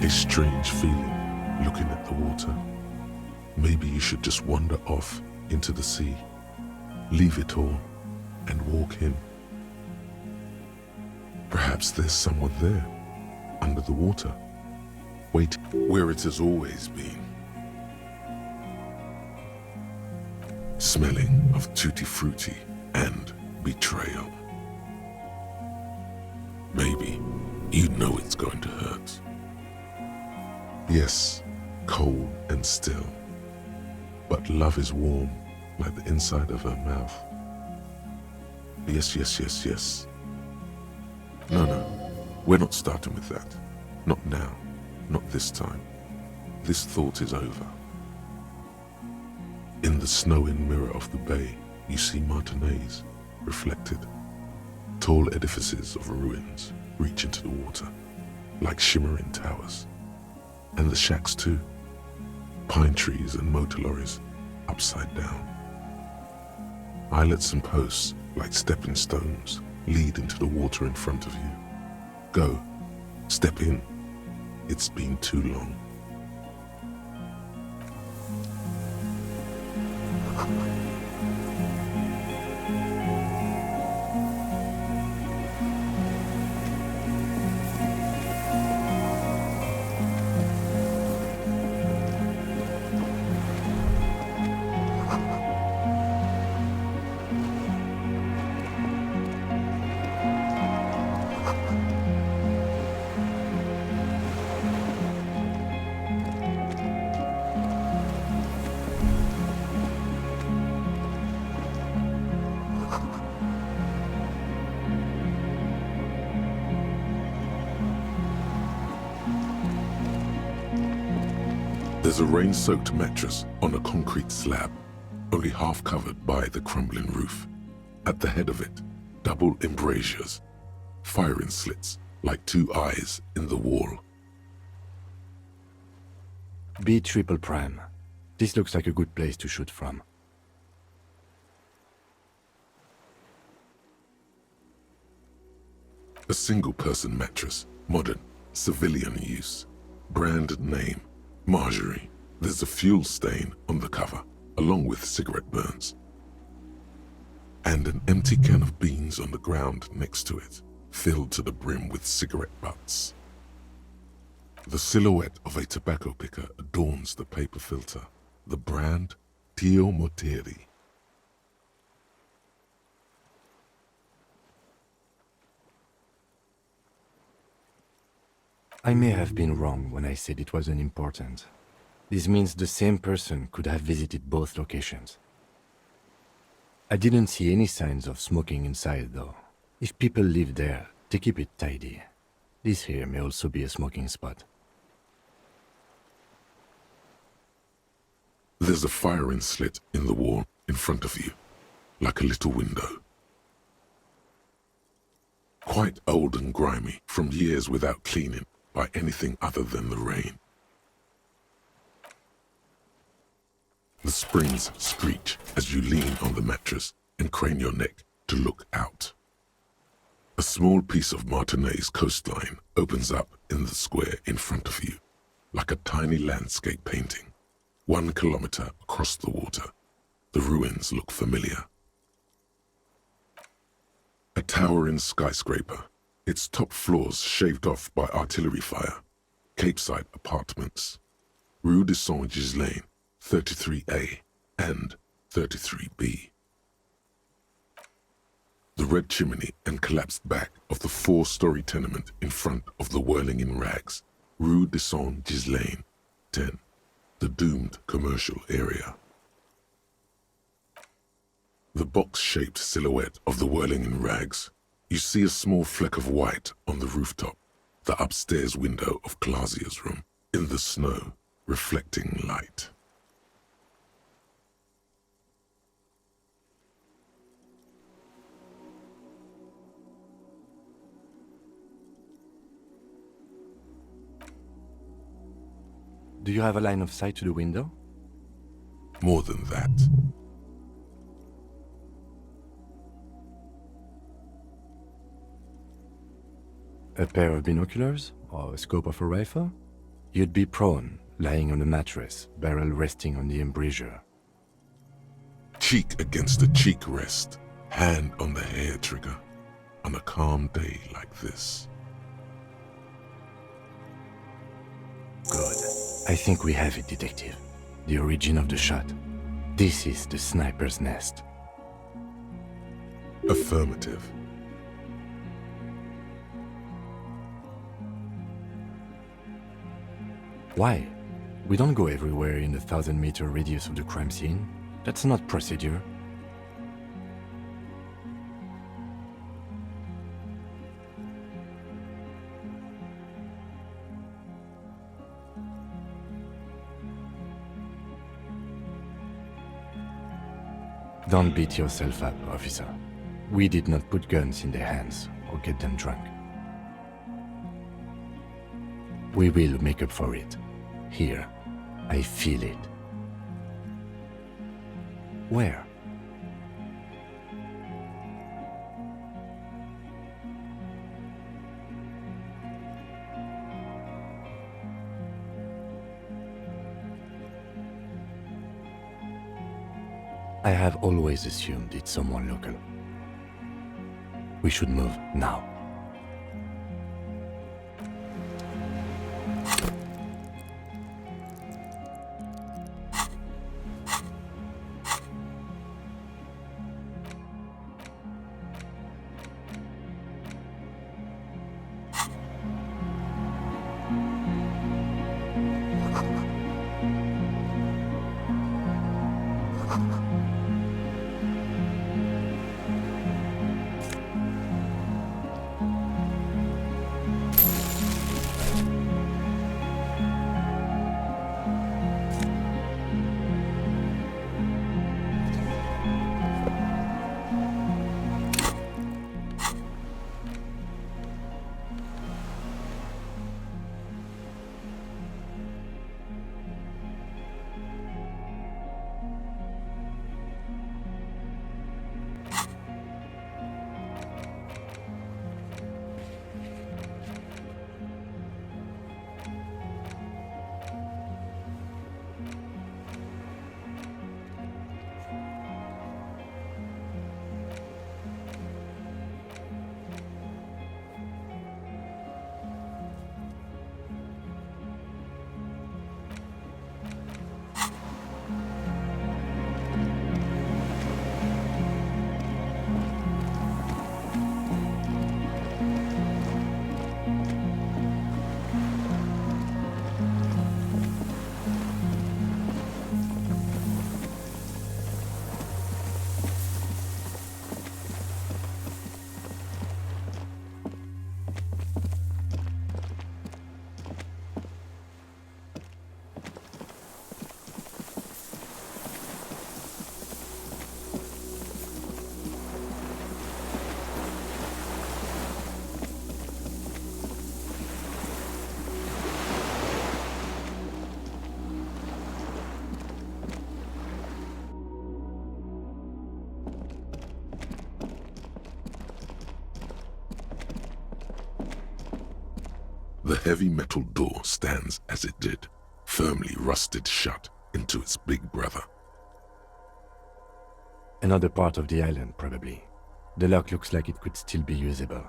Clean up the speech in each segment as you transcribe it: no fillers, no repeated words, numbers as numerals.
A strange feeling looking at the water. Maybe you should just wander off into the sea, leave it all, and walk in. Perhaps there's someone there, under the water, waiting where it has always been. Smelling of tutti frutti and betrayal. Maybe you know it's going to hurt. Yes, cold and still, but love is warm like the inside of her mouth. Yes, yes, yes, yes. No, we're not starting with that. Not now, not this time. This thought is over. In the snowing mirror of the bay, you see Martinez reflected. Tall edifices of ruins reach into the water, like shimmering towers. And the shacks too. Pine trees and motor lorries, upside down. Islets and posts, like stepping stones, lead into the water in front of you. Go, step in. It's been too long. There's a rain-soaked mattress on a concrete slab, only half covered by the crumbling roof. At the head of it, double embrasures, firing slits like two eyes in the wall. B triple prime. This looks like a good place to shoot from. A single-person mattress, modern, civilian use. Brand name, Marjorie. There's a fuel stain on the cover, along with cigarette burns. And an empty can of beans on the ground next to it, filled to the brim with cigarette butts. The silhouette of a tobacco picker adorns the paper filter. The brand, Tio Moteri. I may have been wrong when I said it wasn't important. This means the same person could have visited both locations. I didn't see any signs of smoking inside though. If people live there, they keep it tidy. This here may also be a smoking spot. There's a firing slit in the wall in front of you, like a little window. Quite old and grimy from years without cleaning by anything other than the rain. The springs screech as you lean on the mattress and crane your neck to look out. A small piece of Martinez coastline opens up in the square in front of you, like a tiny landscape painting. 1 kilometer across the water, the ruins look familiar. A towering skyscraper, its top floors shaved off by artillery fire. Capeside apartments. Rue de Saint-Ghislain, 33A and 33B. The red chimney and collapsed back of the 4-story tenement in front of the whirling in rags. Rue de Saint-Ghislain, 10. The doomed commercial area. The box-shaped silhouette of the whirling in rags. You see a small fleck of white on the rooftop, the upstairs window of Clausia's room, in the snow, reflecting light. Do you have a line of sight to the window? More than that. A pair of binoculars? Or a scope of a rifle? You'd be prone, lying on a mattress, barrel resting on the embrasure. Cheek against the cheek rest, hand on the hair trigger, on a calm day like this. Good. I think we have it, Detective. The origin of the shot. This is the sniper's nest. Affirmative. Why? We don't go everywhere in a 1,000-meter radius of the crime scene. That's not procedure. Don't beat yourself up, officer. We did not put guns in their hands or get them drunk. We will make up for it. Here, I feel it. Where? I have always assumed it's someone local. We should move now. The heavy metal door stands as it did, firmly rusted shut into its big brother. Another part of the island, probably. The lock looks like it could still be usable.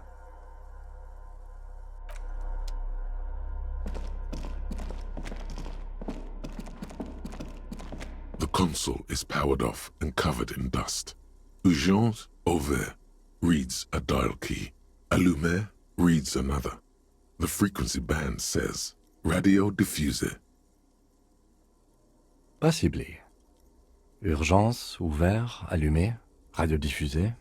The console is powered off and covered in dust. Urgence ouvert reads a dial key. Allumer reads another. The frequency band says radio diffusé. Possibly. Urgence, ouvert, allumé, radio diffusé.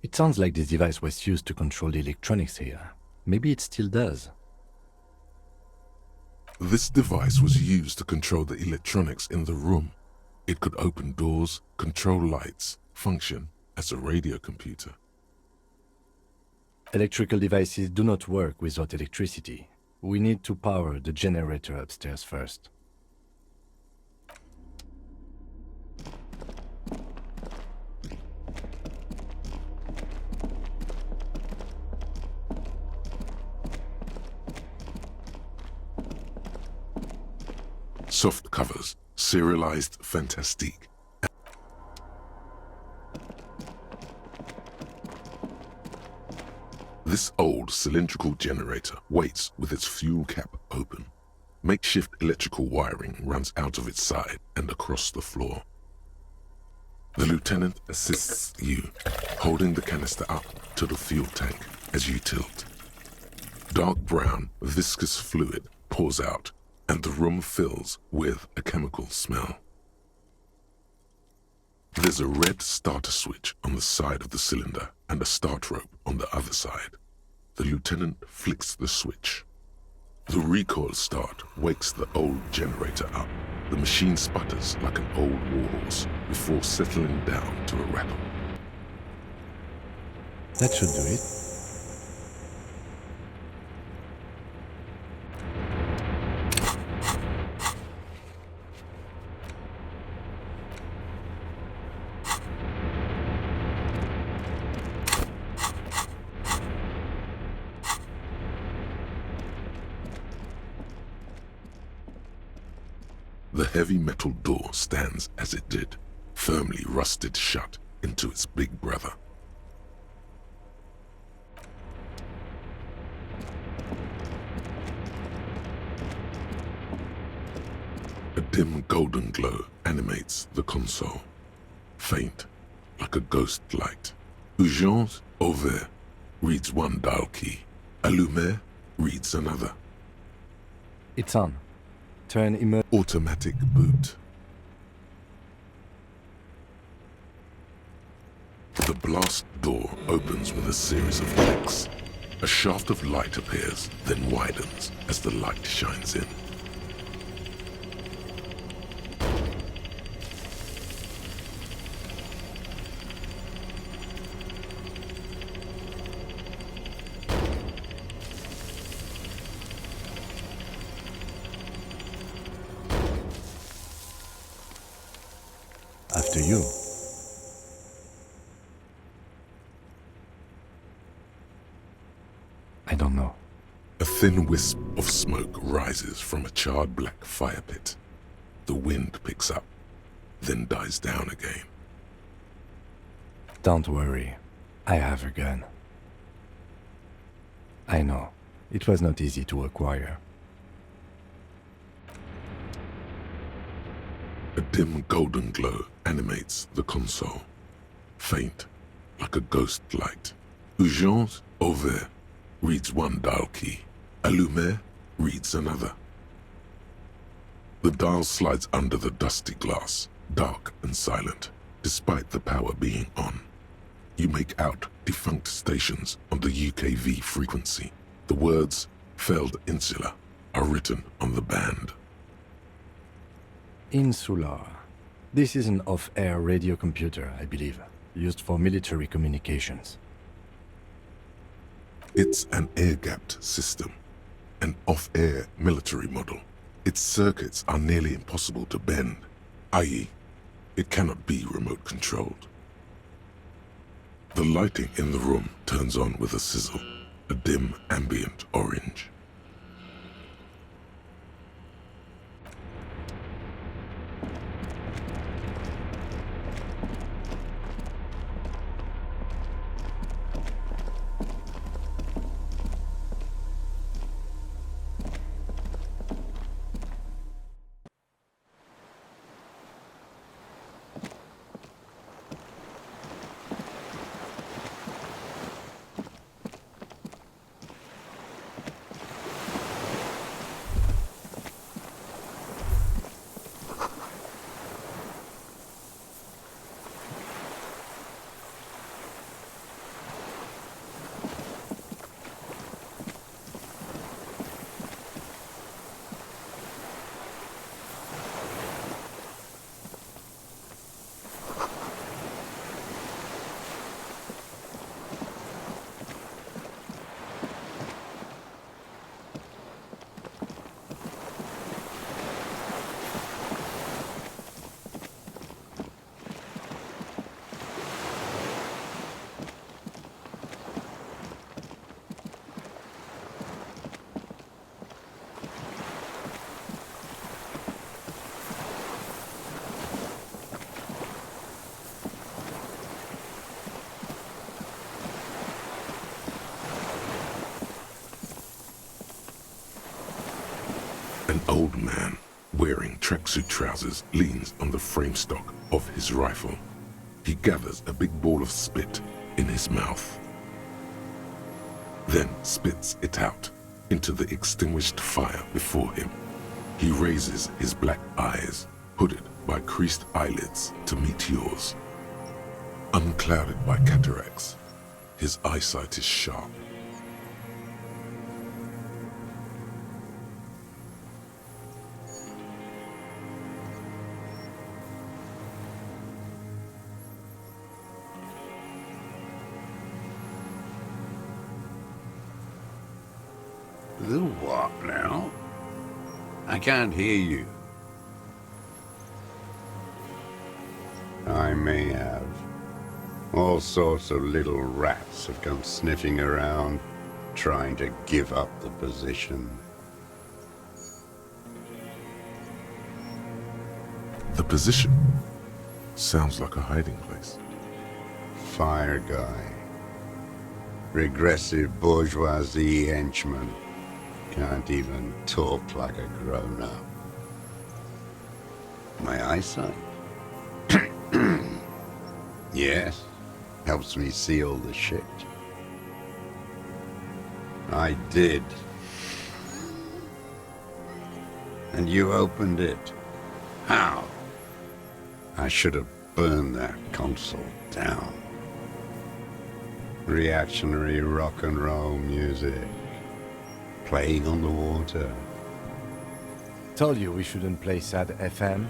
It sounds like this device was used to control the electronics here. Maybe it still does. This device was used to control the electronics in the room. It could open doors, control lights, function as a radio computer. Electrical devices do not work without electricity. We need to power the generator upstairs first. soft covers, serialized fantastique. This old cylindrical generator waits with its fuel cap open. Makeshift electrical wiring runs out of its side and across the floor. The lieutenant assists you, holding the canister up to the fuel tank as you tilt. Dark brown, viscous fluid pours out, and the room fills with a chemical smell. There's a red starter switch on the side of the cylinder and a start rope on the other side. The lieutenant flicks the switch. The recoil start wakes the old generator up. The machine sputters like an old warhorse before settling down to a rattle. That should do it. The heavy metal door stands as it did, firmly rusted shut into its big brother. A dim golden glow animates the console, faint, like a ghost light. Urgence ouvert reads one dial key. Allumer reads another. It's on. Turn Automatic boot. The blast door opens with a series of clicks. A shaft of light appears, then widens as the light shines in. After you. I don't know. A thin wisp of smoke rises from a charred black fire pit. The wind picks up, then dies down again. Don't worry. I have a gun. I know. It was not easy to acquire. A dim golden glow animates the console, faint, like a ghost light. Urgence ouvert reads one dial key. Allumer reads another. The dial slides under the dusty glass, dark and silent, despite the power being on. You make out defunct stations on the UKV frequency. The words "failed insular" are written on the band. Insular. This is an off-air radio computer, I believe, used for military communications. It's an air-gapped system, an off-air military model. Its circuits are nearly impossible to bend, i.e., it cannot be remote controlled. The lighting in the room turns on with a sizzle, a dim ambient orange. old man, wearing tracksuit trousers, leans on the frame stock of his rifle. He gathers a big ball of spit in his mouth, then spits it out into the extinguished fire before him. He raises his black eyes, hooded by creased eyelids, to meet yours. Unclouded by cataracts, his eyesight is sharp. The what now? I can't hear you. I may have. All sorts of little rats have come sniffing around, trying to give up the position. The position sounds like a hiding place. Fire guy. Regressive bourgeoisie henchman. Can't even talk like a grown-up. My eyesight? Yes, helps me see all the shit. I did. And you opened it. How? I should have burned that console down. Reactionary rock and roll music. Playing on the water. Told you we shouldn't play sad FM.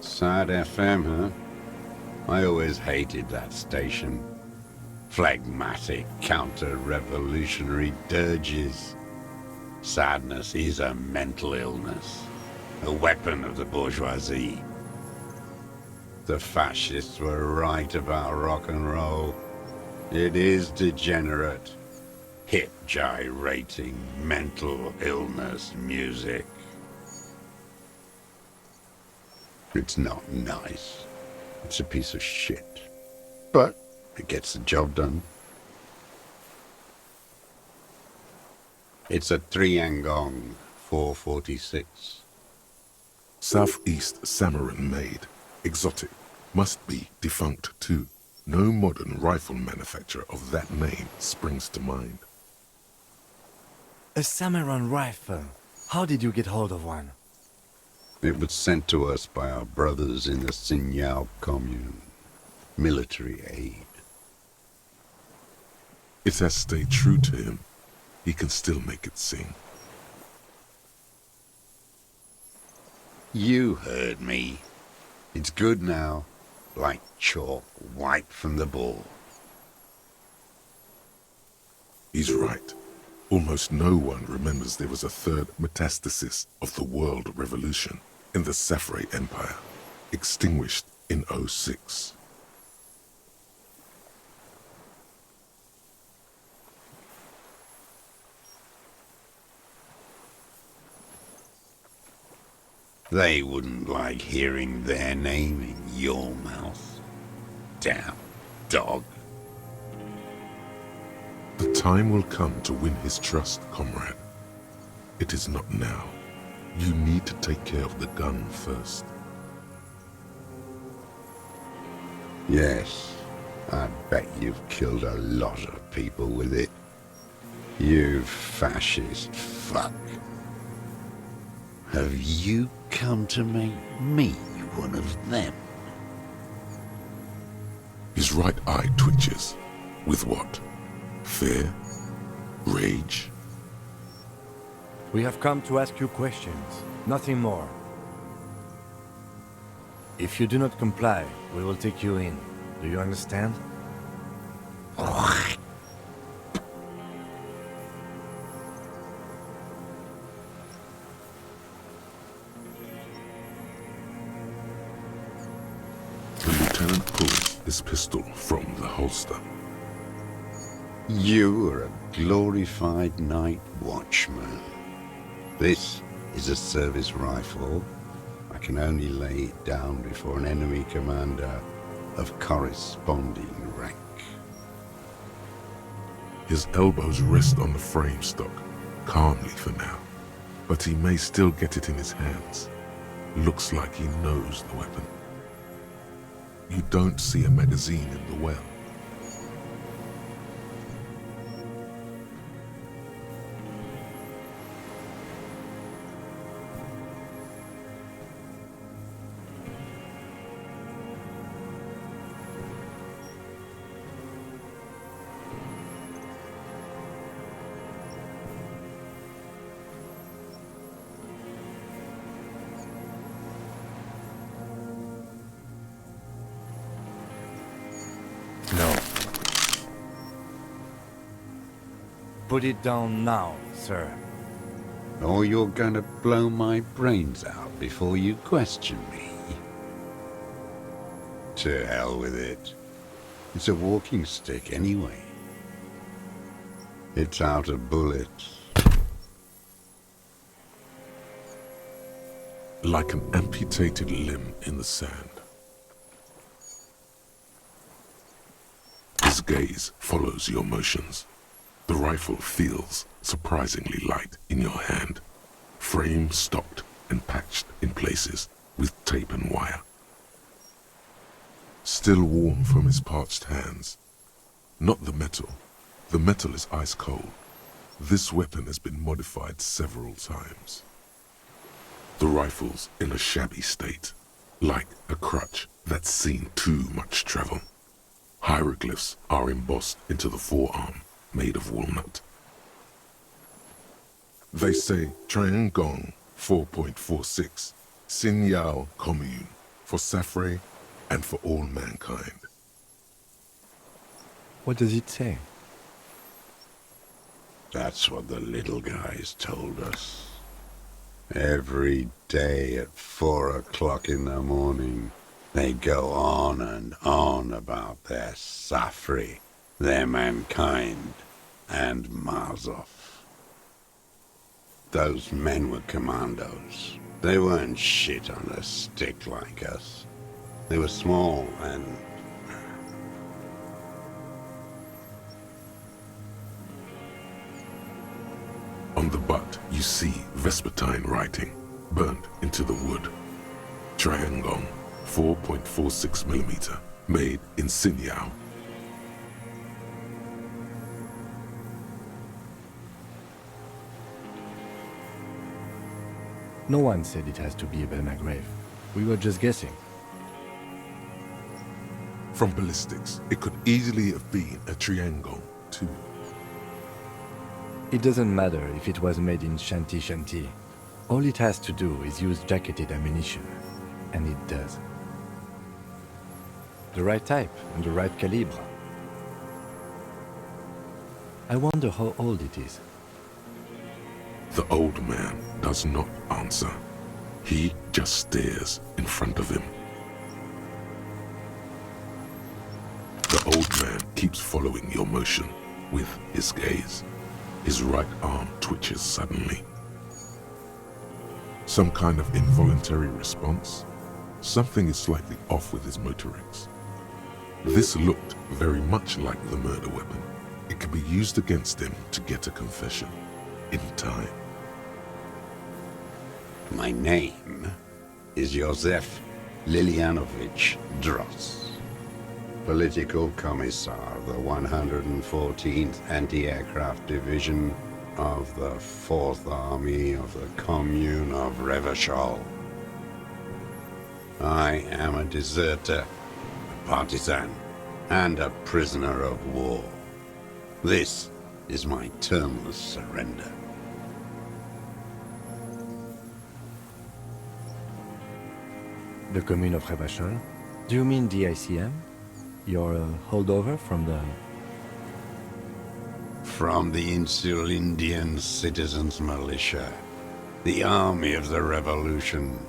Sad FM, huh? I always hated that station. Phlegmatic, counter-revolutionary dirges. Sadness is a mental illness. A weapon of the bourgeoisie. The fascists were right about rock and roll. It is degenerate, hip gyrating, mental illness music. It's not nice. It's a piece of shit. But it gets the job done. It's a Triangong 446. Southeast Samaran made, exotic, must be defunct too. No modern rifle manufacturer of that name springs to mind. A Samaran rifle. How did you get hold of one? It was sent to us by our brothers in the Signal commune. Military aid. It has stayed true to him. He can still make it sing. You heard me. It's good now, like chalk wiped from the board. He's right. Almost no one remembers there was a third metastasis of the world revolution in the Safre Empire, extinguished in '06. They wouldn't like hearing their name in your mouth. Damn dog. The time will come to win his trust, comrade. It is not now. You need to take care of the gun first. Yes, I bet you've killed a lot of people with it. You fascist fuck. Have you come to make me one of them? His right eye twitches. With what? Fear? Rage? We have come to ask you questions, nothing more. If you do not comply, we will take you in. Do you understand? The lieutenant pulls his pistol from the holster. You are a glorified night watchman. This is a service rifle. I can only lay it down before an enemy commander of corresponding rank. His elbows rest on the frame stock, calmly for now, but he may still get it in his hands. Looks like he knows the weapon. You don't see a magazine in the well. No. Put it down now, sir. Or you're gonna blow my brains out before you question me. To hell with it. It's a walking stick anyway. It's out of bullets. Like an amputated limb in the sand. His gaze follows your motions. The rifle feels surprisingly light in your hand, frame stocked and patched in places with tape and wire. Still warm from his parched hands. Not the metal. The metal is ice cold. This weapon has been modified several times. The rifle's in a shabby state, like a crutch that's seen too much travel. Hieroglyphs are embossed into the forearm, made of walnut. They say Triangong 4.46, Sin Yao Commune, for Safre and for all mankind. What does it say? That's what the little guys told us. Every day at 4 o'clock in the morning, they go on and on about their Safri, their mankind, and Mazov. Those men were commandos. They weren't shit on a stick like us. They were small and... On the butt, you see Vespertine writing, burnt into the wood. Triangong 4.46mm, made in Sin Yao. No one said it has to be a Belma grave. We were just guessing. From ballistics, it could easily have been a Triangong too. It doesn't matter if it was made in Shanti Shanti. All it has to do is use jacketed ammunition. And it does. The right type and the right calibre. I wonder how old it is. The old man does not answer. He just stares in front of him. The old man keeps following your motion with his gaze. His right arm twitches suddenly. Some kind of involuntary response. Something is slightly off with his motorics. This looked very much like the murder weapon. It could be used against him to get a confession. In time. My name is Josef Lilianovich Dross. Political Commissar of the 114th Anti-Aircraft Division of the 4th Army of the Commune of Revachol. I am a deserter, a partisan, and a prisoner of war. This is my termless surrender. The Commune of Revachol? Do you mean the ICM? Your holdover from the... From the Insulindian Citizens Militia, the army of the revolution.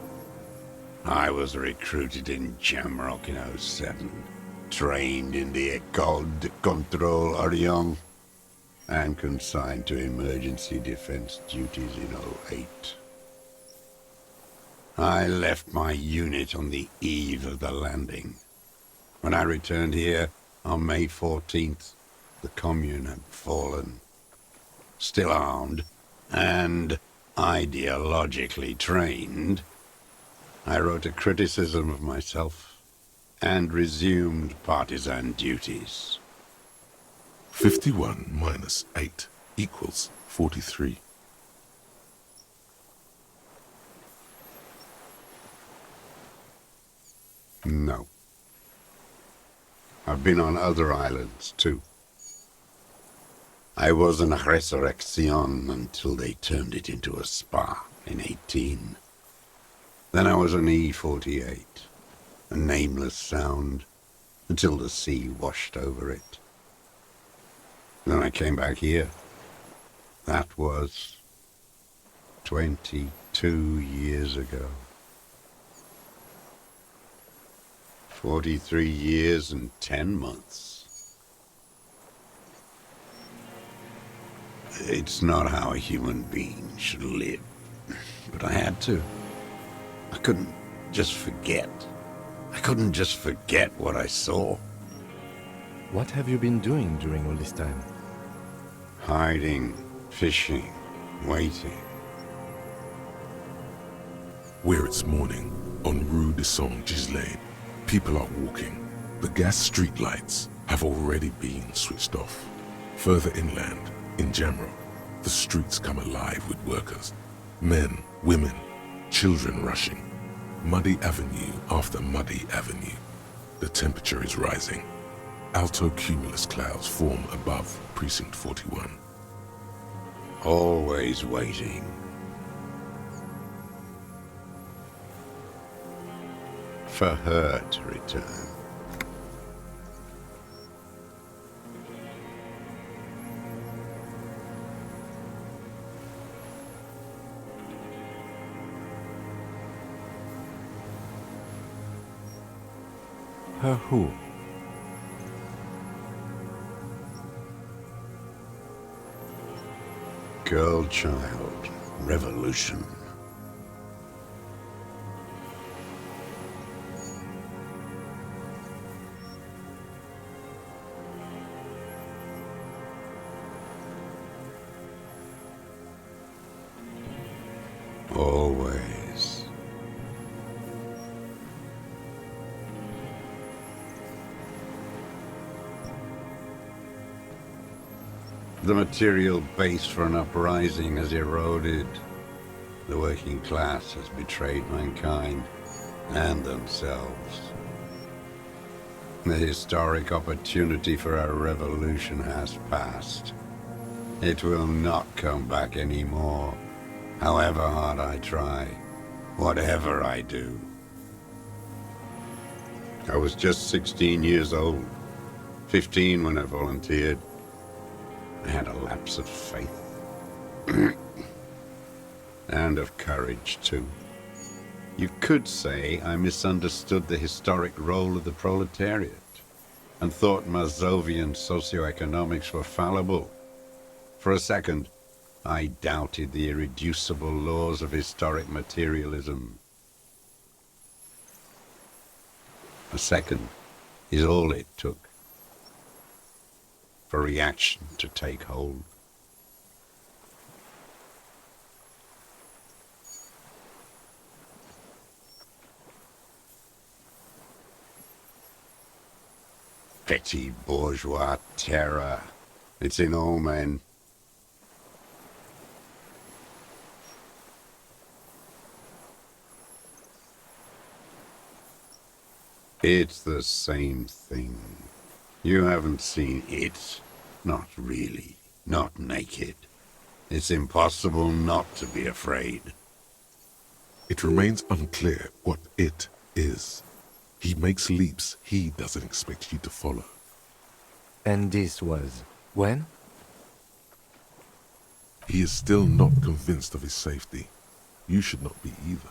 I was recruited in Jamrock in '07, trained in the École de Contrôle Orient, and consigned to emergency defense duties in '08. I left my unit on the eve of the landing. When I returned here on May 14th, the commune had fallen. Still armed and ideologically trained, I wrote a criticism of myself and resumed partisan duties. 51 minus 8 equals 43. No. I've been on other islands, too. I was an resurrection until they turned it into a spa in 18. Then I was an E-48, a nameless sound, until the sea washed over it. Then I came back here. That was 22 years ago. 43 years and 10 months. It's not how a human being should live, but I had to. I couldn't just forget. I couldn't just forget what I saw. What have you been doing during all this time? Hiding, fishing, waiting. Where it's morning, on Rue de Saint-Ghislain, people are walking. The gas street lights have already been switched off. Further inland, in Jamrock, the streets come alive with workers. Men, women, children rushing. Muddy avenue after muddy avenue. The temperature is rising. Alto cumulus clouds form above Precinct 41. Always waiting. For her to return. Her who? Girl, child, revolution. Always. The material base for an uprising has eroded. The working class has betrayed mankind and themselves. The historic opportunity for a revolution has passed. It will not come back anymore, however hard I try, whatever I do. I was just 16 years old, 15 when I volunteered. I had a lapse of faith. And of courage, too. You could say I misunderstood the historic role of the proletariat and thought Mazovian socioeconomics were fallible. For a second, I doubted the irreducible laws of historic materialism. A second is all it took for reaction to take hold. Petty bourgeois terror. It's in all men. It's the same thing. You haven't seen it. Not really. Not naked. It's impossible not to be afraid. It remains unclear what it is. He makes leaps he doesn't expect you to follow. And this was when? He is still not convinced of his safety. You should not be either.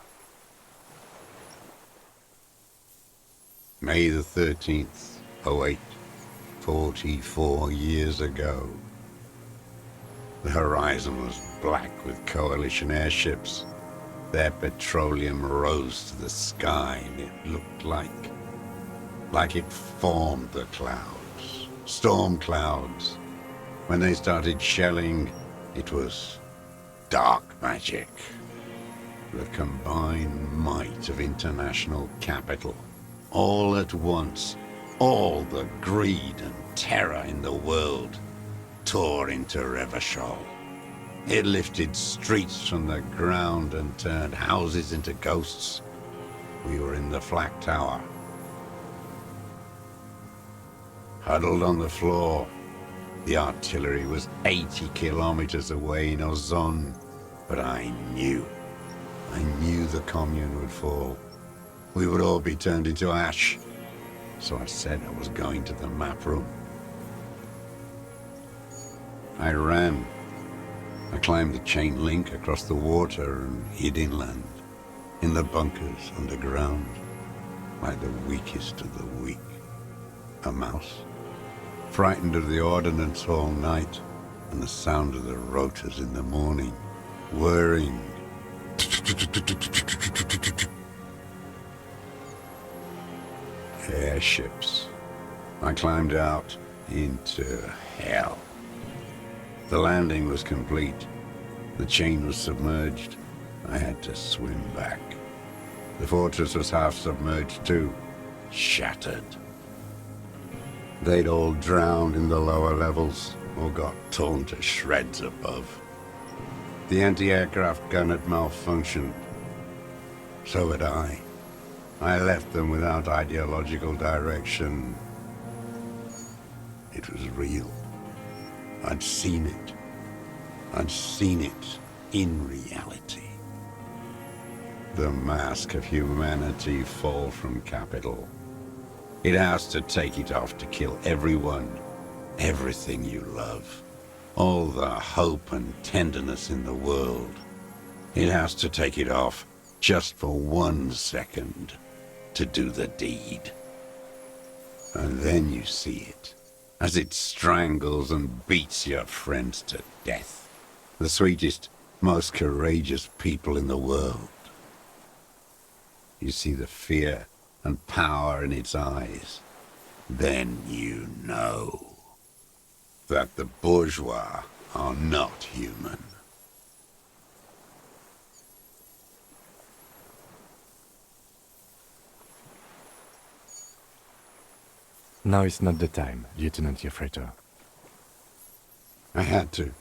May the 13th, 08, 44 years ago. The horizon was black with coalition airships. Their petroleum rose to the sky, and it looked like it formed the clouds, storm clouds. When they started shelling, it was dark magic. The combined might of international capital, all at once, all the greed and terror in the world, tore into Revachol. It lifted streets from the ground and turned houses into ghosts. We were in the flak tower, huddled on the floor. The artillery was 80 kilometers away in Ozon, but I knew the commune would fall. We would all be turned into ash. So I said I was going to the map room. I ran. I climbed the chain link across the water and hid inland, in the bunkers underground, like the weakest of the weak. A mouse, frightened of the ordnance all night and the sound of the rotors in the morning, whirring. Airships. I climbed out into hell. The landing was complete. The chain was submerged. I had to swim back. The fortress was half submerged too, shattered. They'd all drowned in the lower levels or got torn to shreds above. The anti-aircraft gun had malfunctioned. So had I. I left them without ideological direction. It was real. I'd seen it. I'd seen it in reality. The mask of humanity fall from capital. It has to take it off to kill everyone, everything you love, all the hope and tenderness in the world. It has to take it off just for 1 second to do the deed. And then you see it, as it strangles and beats your friends to death. The sweetest, most courageous people in the world. You see the fear and power in its eyes. Then you know that the bourgeois are not human. Now is not the time, Lieutenant Jeffreto. I had to.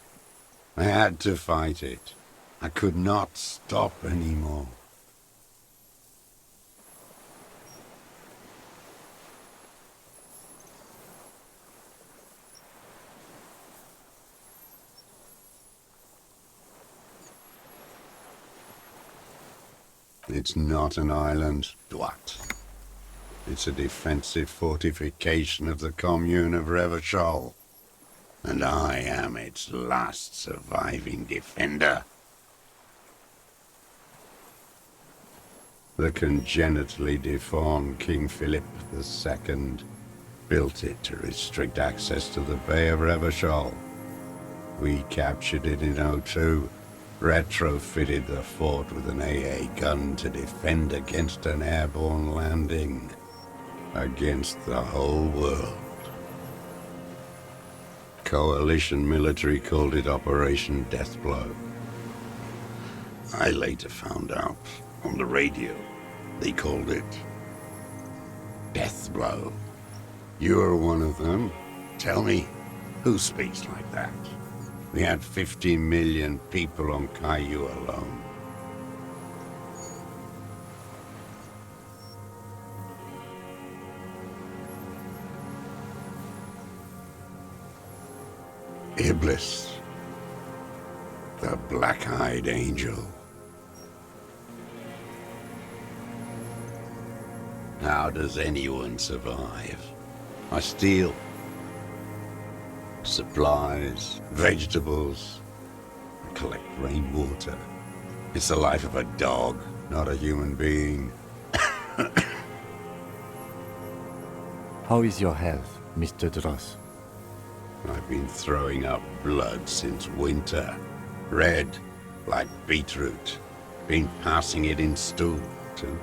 I had to fight it. I could not stop anymore. It's not an island, Dwight. It's a defensive fortification of the commune of Revachol. And I am its last surviving defender. The congenitally deformed King Philip II built it to restrict access to the Bay of Revachol. We captured it in '02, retrofitted the fort with an AA gun to defend against an airborne landing. Against the whole world. Coalition military called it Operation Deathblow. I later found out on the radio they called it Deathblow. You're one of them. Tell me, who speaks like that? We had 50 million people on Caillou alone. Iblis, the black-eyed angel. How does anyone survive? I steal supplies, vegetables, I collect rainwater. It's the life of a dog, not a human being. How is your health, Mr. Dross? I've been throwing up blood since winter. Red, like beetroot. Been passing it in stool, too.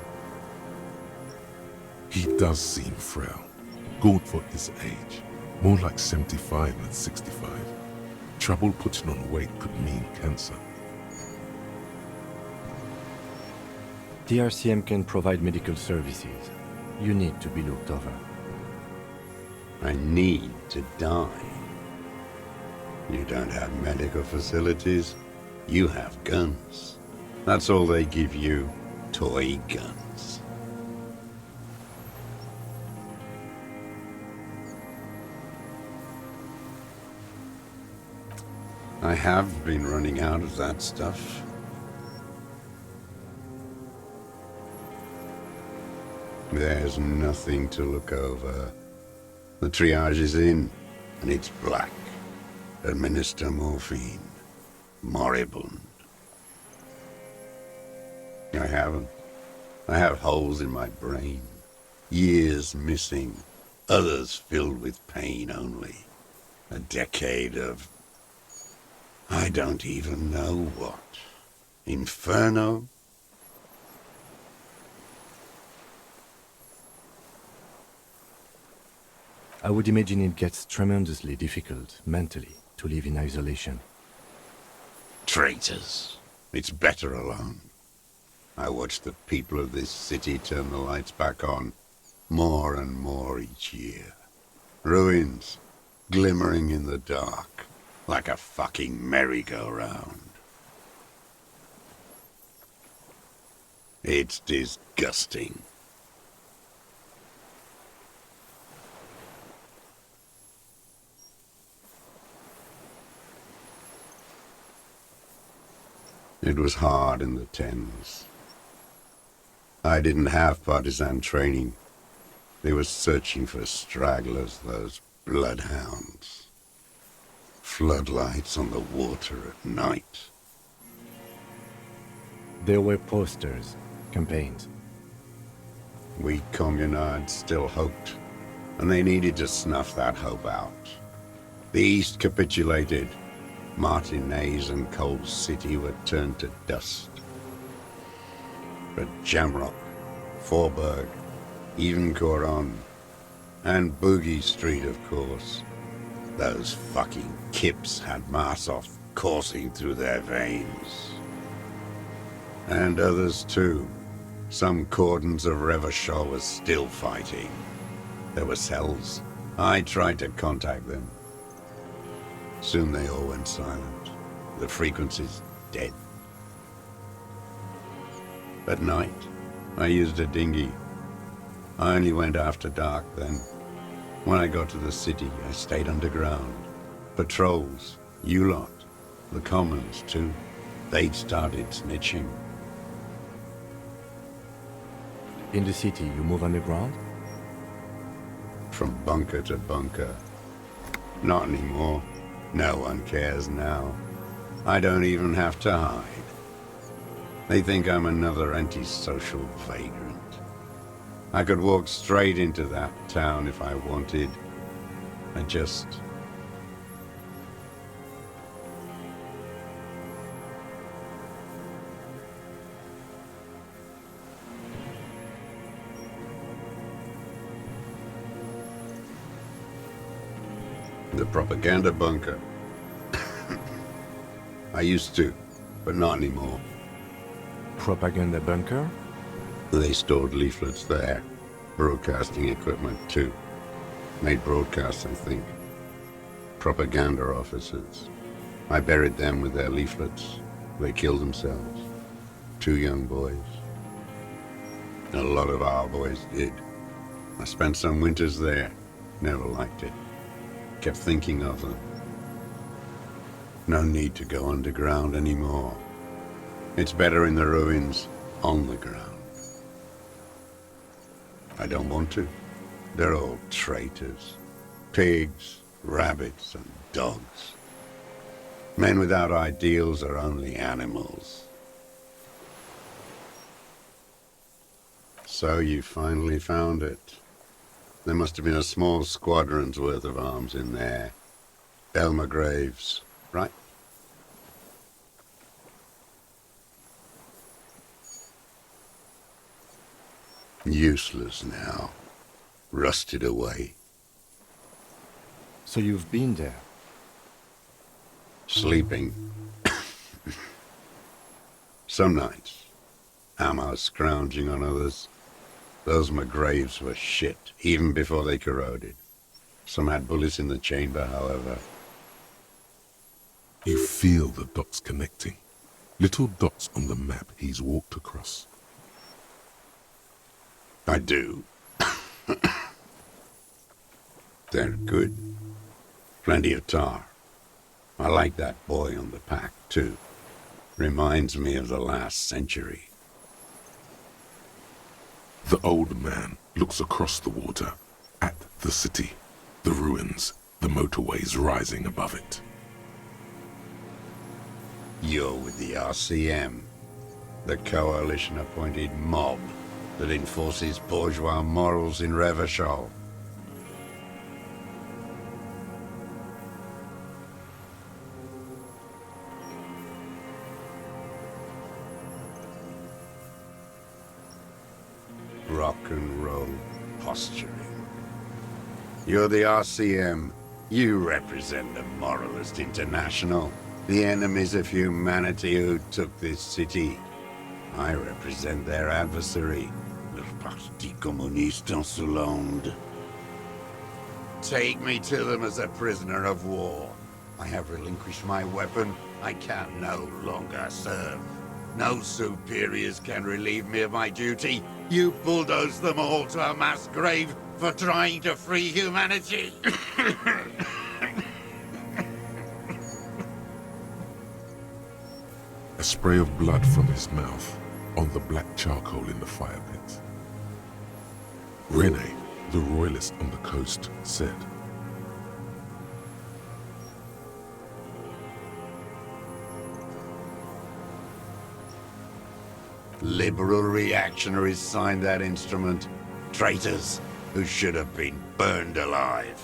He does seem frail. Good for his age. More like 75 than 65. Trouble putting on weight could mean cancer. The RCM can provide medical services. You need to be looked over. I need to die. You don't have medical facilities. You have guns. That's all they give you. Toy guns. I have been running out of that stuff. There's nothing to look over. The triage is in, and it's black. Administer morphine. Moribund. I haven't. I have holes in my brain. Years missing. Others filled with pain only. A decade of... I don't even know what. Inferno? I would imagine it gets tremendously difficult, mentally, to live in isolation. Traitors. It's better alone. I watch the people of this city turn the lights back on, more and more each year. Ruins, glimmering in the dark, like a fucking merry-go-round. It's disgusting. It was hard in the tens. I didn't have partisan training. They were searching for stragglers, those bloodhounds. Floodlights on the water at night. There were posters, campaigns. We communards still hoped, and they needed to snuff that hope out. The East capitulated. Martinez and Cold City were turned to dust. But Jamrock, Forburg, even Coron, and Boogie Street, of course. Those fucking kips had Marsov coursing through their veins. And others too. Some cordons of Revachol was still fighting. There were cells. I tried to contact them. Soon they all went silent. The frequencies dead. At night, I used a dinghy. I only went after dark then. When I got to the city, I stayed underground. Patrols, you lot, the commons too. They'd started snitching. In the city, you move underground? From bunker to bunker. Not anymore. No one cares now. I don't even have to hide. They think I'm another antisocial vagrant. I could walk straight into that town if I wanted. I just... The propaganda bunker. I used to, but not anymore. Propaganda bunker? They stored leaflets there. Broadcasting equipment, too. Made broadcasts, I think. Propaganda officers. I buried them with their leaflets. They killed themselves. 2 young boys. A lot of our boys did. I spent some winters there. Never liked it. Kept thinking of them. No need to go underground anymore. It's better in the ruins, on the ground. I don't want to. They're all traitors. Pigs, rabbits, and dogs. Men without ideals are only animals. So you finally found it. There must have been a small squadron's worth of arms in there. Elmer Graves, right? Useless now. Rusted away. So you've been there? Sleeping. Some nights. Ammo scrounging on others. Those graves were shit, even before they corroded. Some had bullets in the chamber, however. You feel the dots connecting. Little dots on the map he's walked across. I do. They're good. Plenty of tar. I like that boy on the pack, too. Reminds me of the last century. The old man looks across the water, at the city, the ruins, the motorways rising above it. You're with the RCM, the coalition-appointed mob that enforces bourgeois morals in Revachol. Rock and roll posturing. You're the RCM. You represent the Moralist International, the enemies of humanity who took this city. I represent their adversary, le Parti Communiste Insolente. Take me to them as a prisoner of war. I have relinquished my weapon. I can no longer serve. No superiors can relieve me of my duty. You bulldoze them all to a mass grave for trying to free humanity. A spray of blood from his mouth on the black charcoal in the fire pit. Rene, the royalist on the coast, said, Liberal reactionaries signed that instrument. Traitors who should have been burned alive.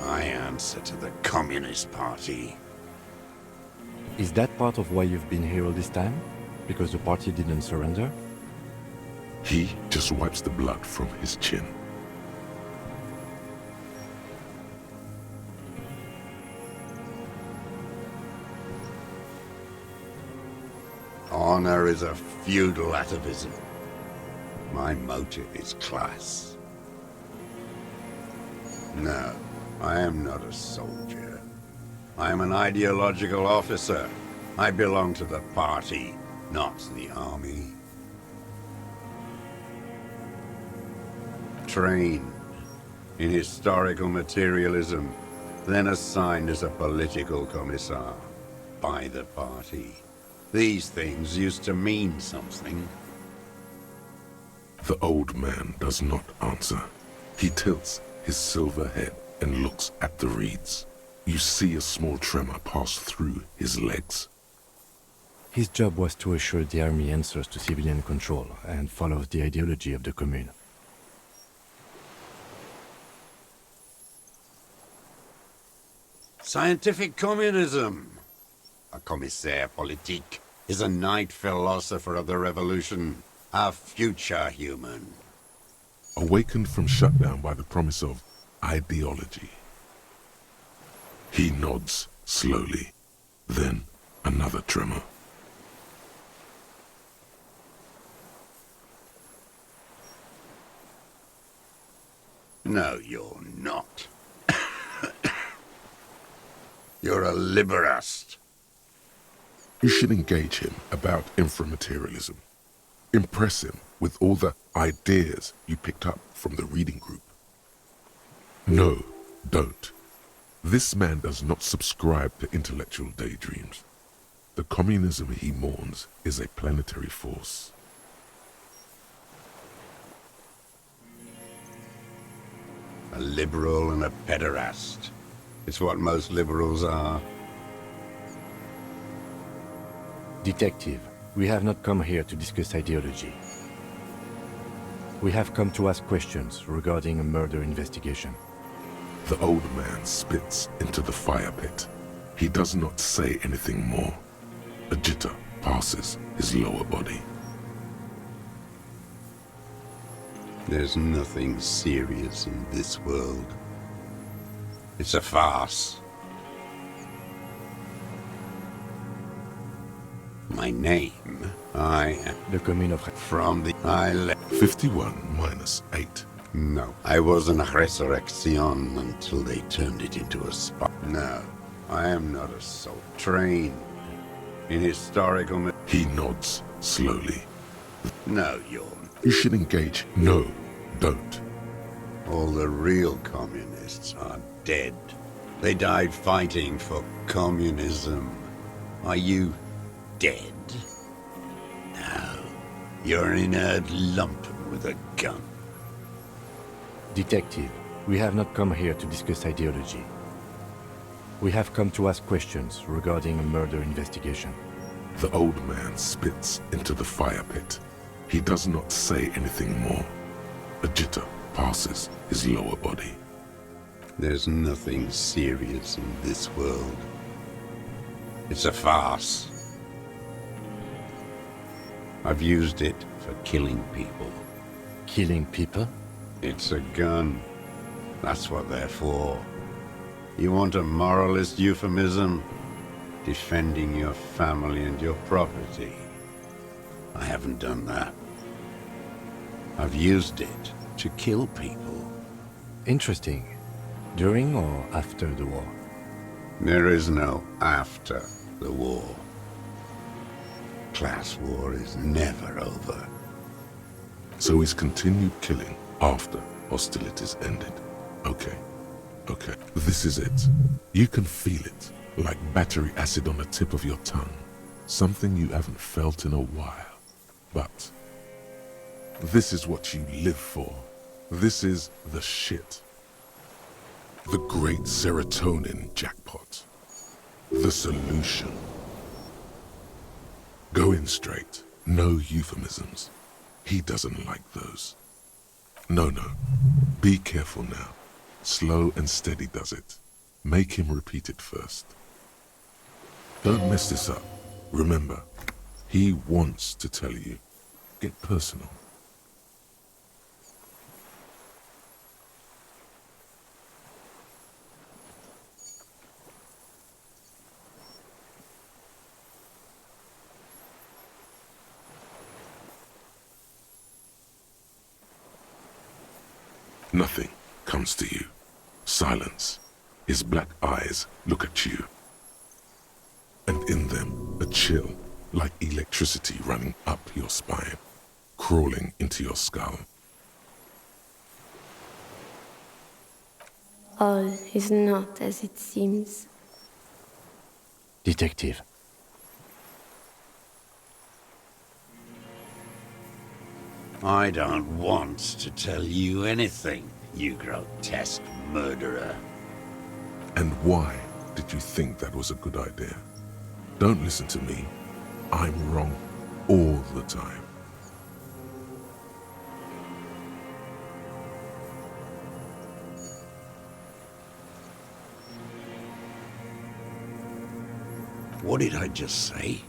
I answer to the Communist Party. Is that part of why you've been here all this time? Because the party didn't surrender? He just wipes the blood from his chin. Honor is a feudal atavism. My motive is class. No, I am not a soldier. I am an ideological officer. I belong to the party, not the army. Trained in historical materialism, then assigned as a political commissar by the party. These things used to mean something. The old man does not answer. He tilts his silver head and looks at the reeds. You see a small tremor pass through his legs. His job was to assure the army answers to civilian control and follows the ideology of the Commune. Scientific communism. A commissaire politique is a night philosopher of the revolution, a future human. Awakened from shutdown by the promise of ideology. He nods slowly, then another tremor. No, you're not. You're a liberast. You should engage him about inframaterialism. Impress him with all the ideas you picked up from the reading group. No, don't. This man does not subscribe to intellectual daydreams. The communism he mourns is a planetary force. A liberal and a pederast. It's what most liberals are. Detective, we have not come here to discuss ideology. We have come to ask questions regarding a murder investigation. The old man spits into the fire pit. He does not say anything more. A jitter passes his lower body. There's nothing serious in this world. It's a farce. My name, I am The commune of... from the island. 51 minus 8. No, I was an resurrection until they turned it into a spot. No, I am not a soul. Trained in historical... He nods slowly. No, you're... You should engage. No, don't. All the real communists are dead. They died fighting for communism. Are you dead? No. You're an inert lumpen with a gun. Detective, we have not come here to discuss ideology. We have come to ask questions regarding a murder investigation. The old man spits into the fire pit. He does not say anything more. A jitter passes his lower body. There's nothing serious in this world. It's a farce. I've used it for killing people. Killing people? It's a gun. That's what they're for. You want a moralist euphemism? Defending your family and your property. I haven't done that. I've used it to kill people. Interesting. During or after the war? There is no after the war. Class war is never over. So he's continued killing after hostilities ended. Okay. Okay. This is it. You can feel it, like battery acid on the tip of your tongue. Something you haven't felt in a while. But this is what you live for. This is the shit. The great serotonin jackpot. The solution. Go in straight. No euphemisms. He doesn't like those. No. Be careful now. Slow and steady does it. Make him repeat it first. Don't mess this up. Remember, he wants to tell you. Get personal. Nothing comes to you. Silence. His black eyes look at you. And in them, a chill, like electricity running up your spine, crawling into your skull. All is not as it seems. Detective. I don't want to tell you anything, you grotesque murderer. And why did you think that was a good idea? Don't listen to me. I'm wrong all the time. What did I just say?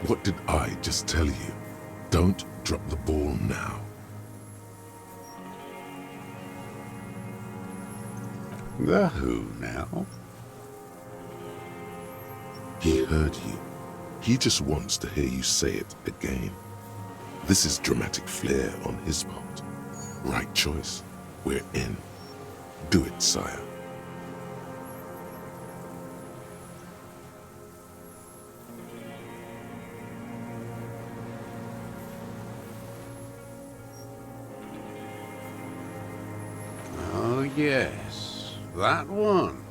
What did I just tell you? Don't drop the ball now. The who now? He heard you. He just wants to hear you say it again. This is dramatic flair on his part. Right choice. We're in. Do it, sire. Oh yes, that one.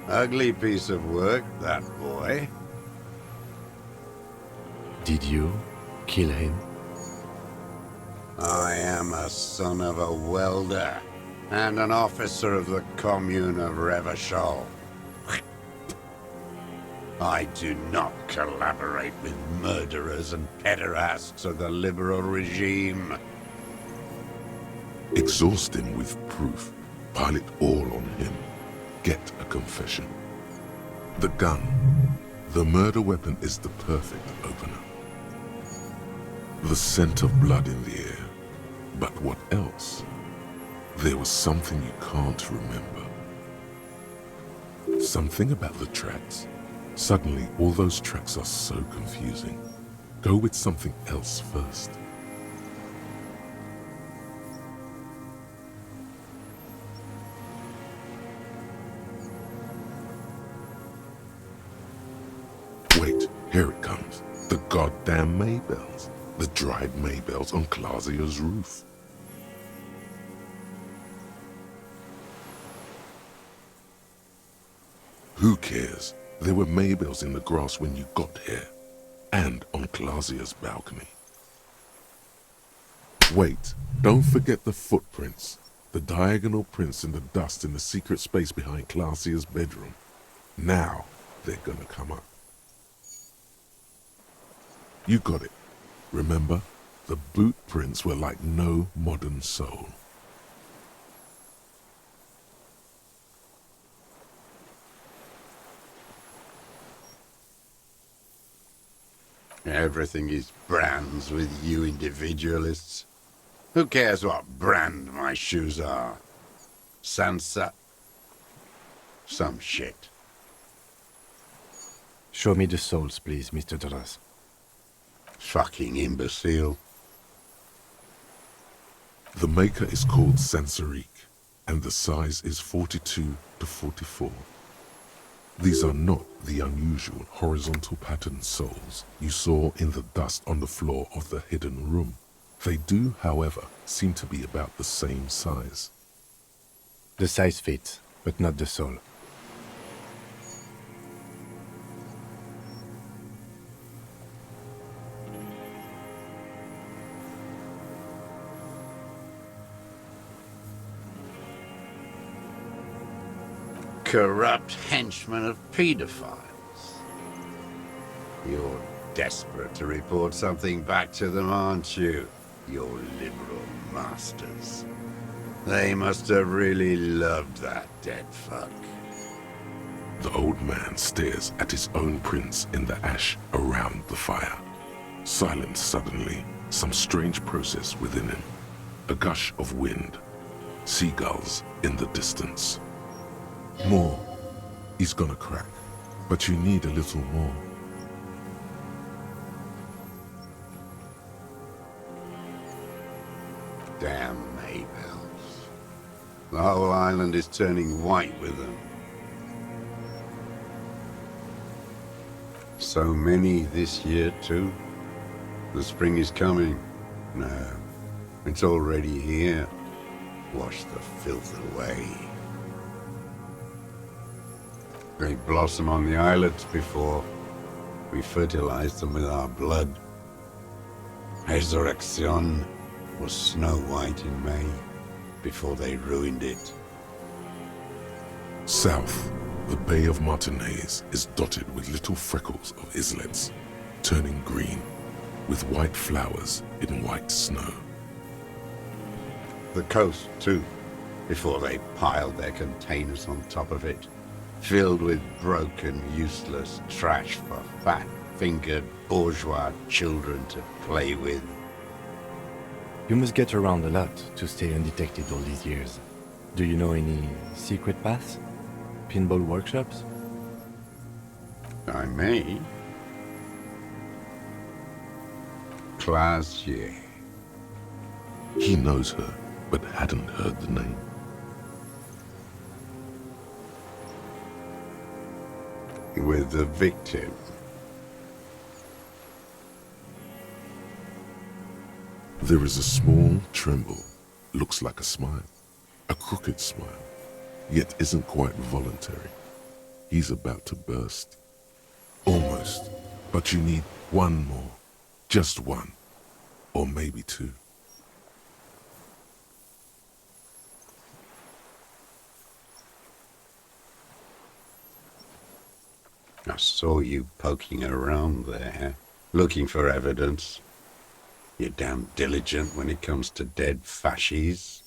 Ugly piece of work, that boy. Did you kill him? I am a son of a welder and an officer of the commune of Revachol. I do not collaborate with murderers and pederasts of the liberal regime. Exhaust him with proof. Pile it all on him. Get a confession. The gun, the murder weapon, is the perfect opener. The scent of blood in the air. But what else? There was something you can't remember. Something about the tracks. Suddenly, all those tracks are so confusing. Go with something else first. Wait, here it comes. The goddamn Maybells. The dried Maybells on Clausia's roof. Who cares? There were Maybells in the grass when you got here. And on Clausia's balcony. Wait, don't forget the footprints. The diagonal prints in the dust in the secret space behind Clausia's bedroom. Now they're gonna come up. You got it. Remember? The boot prints were like no modern soul. Everything is brands with you individualists. Who cares what brand my shoes are? Sansa? Some shit. Show me the soles, please, Mr. Duras. Fucking imbecile. The maker is called Sansarique, and the size is 42 to 44. These are not the unusual horizontal pattern soles you saw in the dust on the floor of the hidden room. They do, however, seem to be about the same size. The size fits, but not the sole. Corrupt henchmen of pedophiles. You're desperate to report something back to them, aren't you? Your liberal masters. They must have really loved that dead fuck. The old man stares at his own prints in the ash around the fire. Silent suddenly, some strange process within him. A gush of wind. Seagulls in the distance. More. He's gonna crack. But you need a little more. Damn Maybells. The whole island is turning white with them. So many this year, too. The spring is coming. No, it's already here. Wash the filth away. They blossom on the islets before we fertilize them with our blood. Resurrection was snow white in May before they ruined it. South, the Bay of Martinez is dotted with little freckles of islets, turning green, with white flowers in white snow. The coast, too, before they piled their containers on top of it, filled with broken, useless trash for fat-fingered bourgeois children to play with. You must get around a lot to stay undetected all these years. Do you know any secret paths? Pinball workshops? I may. Clausia. He knows her, but hadn't heard the name. With the victim. There is a small tremble, looks like a smile, a crooked smile, yet isn't quite voluntary. He's about to burst. Almost, but you need one more, just one, or maybe two. I saw you poking around there, looking for evidence. You're damn diligent when it comes to dead fascies.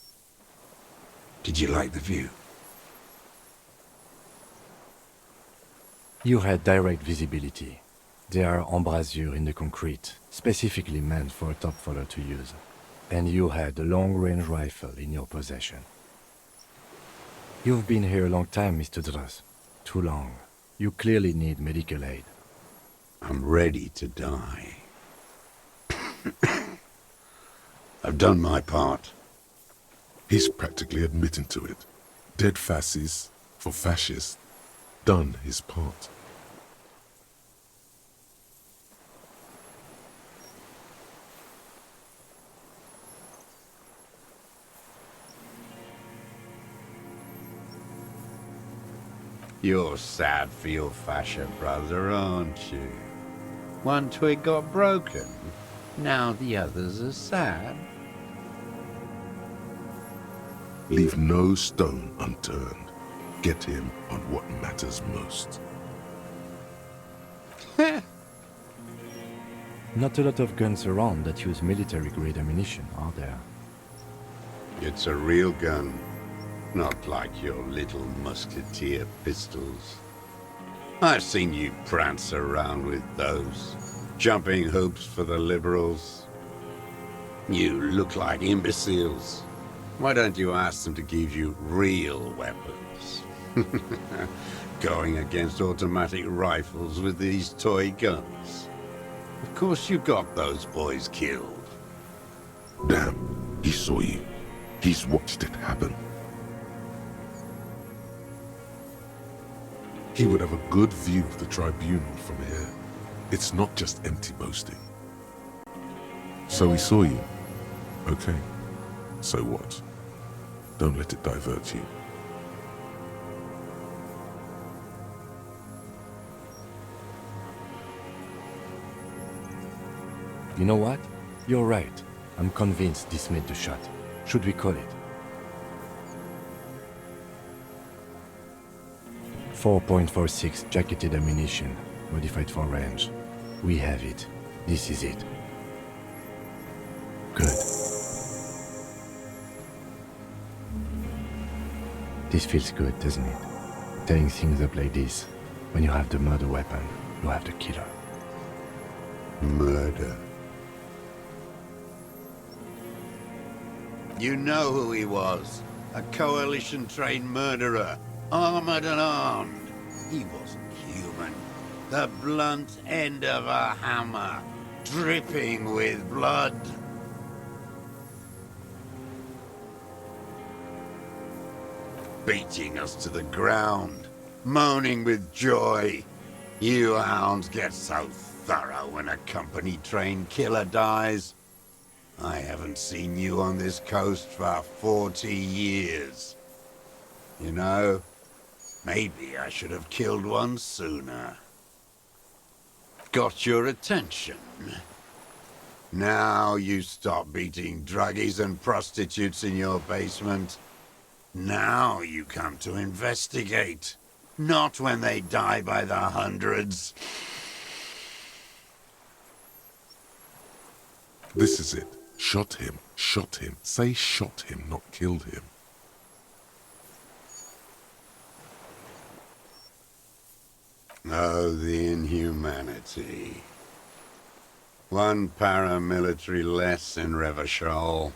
Did you like the view? You had direct visibility. They are embrasures in the concrete, specifically meant for a top follower to use. And you had a long-range rifle in your possession. You've been here a long time, Mr. Druss. Too long. You clearly need medical aid. I'm ready to die. I've done my part. He's practically admitting to it. Dead fascists for fascists. Done his part. You're sad for your fascia brother, aren't you? One twig got broken. Now the others are sad. Leave no stone unturned. Get him on what matters most. Not a lot of guns around that use military-grade ammunition, are there? It's a real gun. Not like your little musketeer pistols. I've seen you prance around with those. Jumping hoops for the liberals. You look like imbeciles. Why don't you ask them to give you real weapons? Going against automatic rifles with these toy guns. Of course you got those boys killed. Damn, he saw you. He's watched it happen. He would have a good view of the tribunal from here. It's not just empty boasting. So he saw you. Okay. So what? Don't let it divert you. You know what? You're right. I'm convinced this made the shot. Should we call it? 4.46 jacketed ammunition, modified for range. We have it. This is it. Good. This feels good, doesn't it? Tearing things up like this. When you have the murder weapon, you have the killer. Murder. You know who he was. A coalition-trained murderer. Armored and armed. He wasn't human. The blunt end of a hammer. Dripping with blood. Beating us to the ground. Moaning with joy. You hounds get so thorough when a company-trained killer dies. I haven't seen you on this coast for 40 years. You know, maybe I should have killed one sooner. Got your attention. Now you stop beating druggies and prostitutes in your basement. Now you come to investigate. Not when they die by the hundreds. This is it. Shot him. Shot him. Say shot him, not killed him. Oh, the inhumanity. One paramilitary less in Revachol.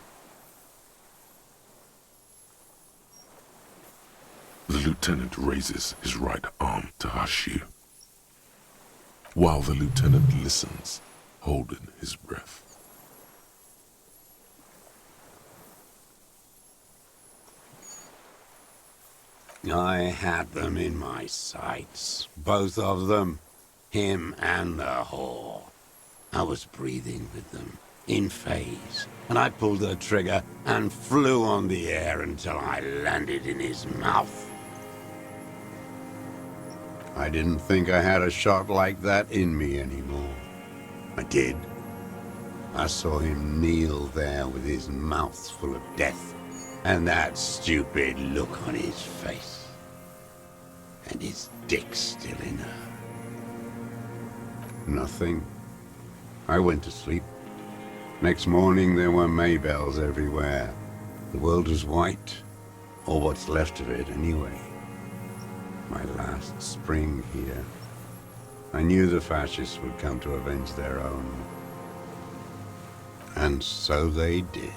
The lieutenant raises his right arm to hush you, while the lieutenant listens, holding his breath. I had them in my sights, both of them, him and the whore. I was breathing with them, in phase, and I pulled the trigger and flew on the air until I landed in his mouth. I didn't think I had a shot like that in me anymore. I did. I saw him kneel there with his mouth full of death, and that stupid look on his face. And his dick still in her. Nothing. I went to sleep. Next morning there were Maybells everywhere. The world was white, or what's left of it anyway. My last spring here. I knew the fascists would come to avenge their own. And so they did.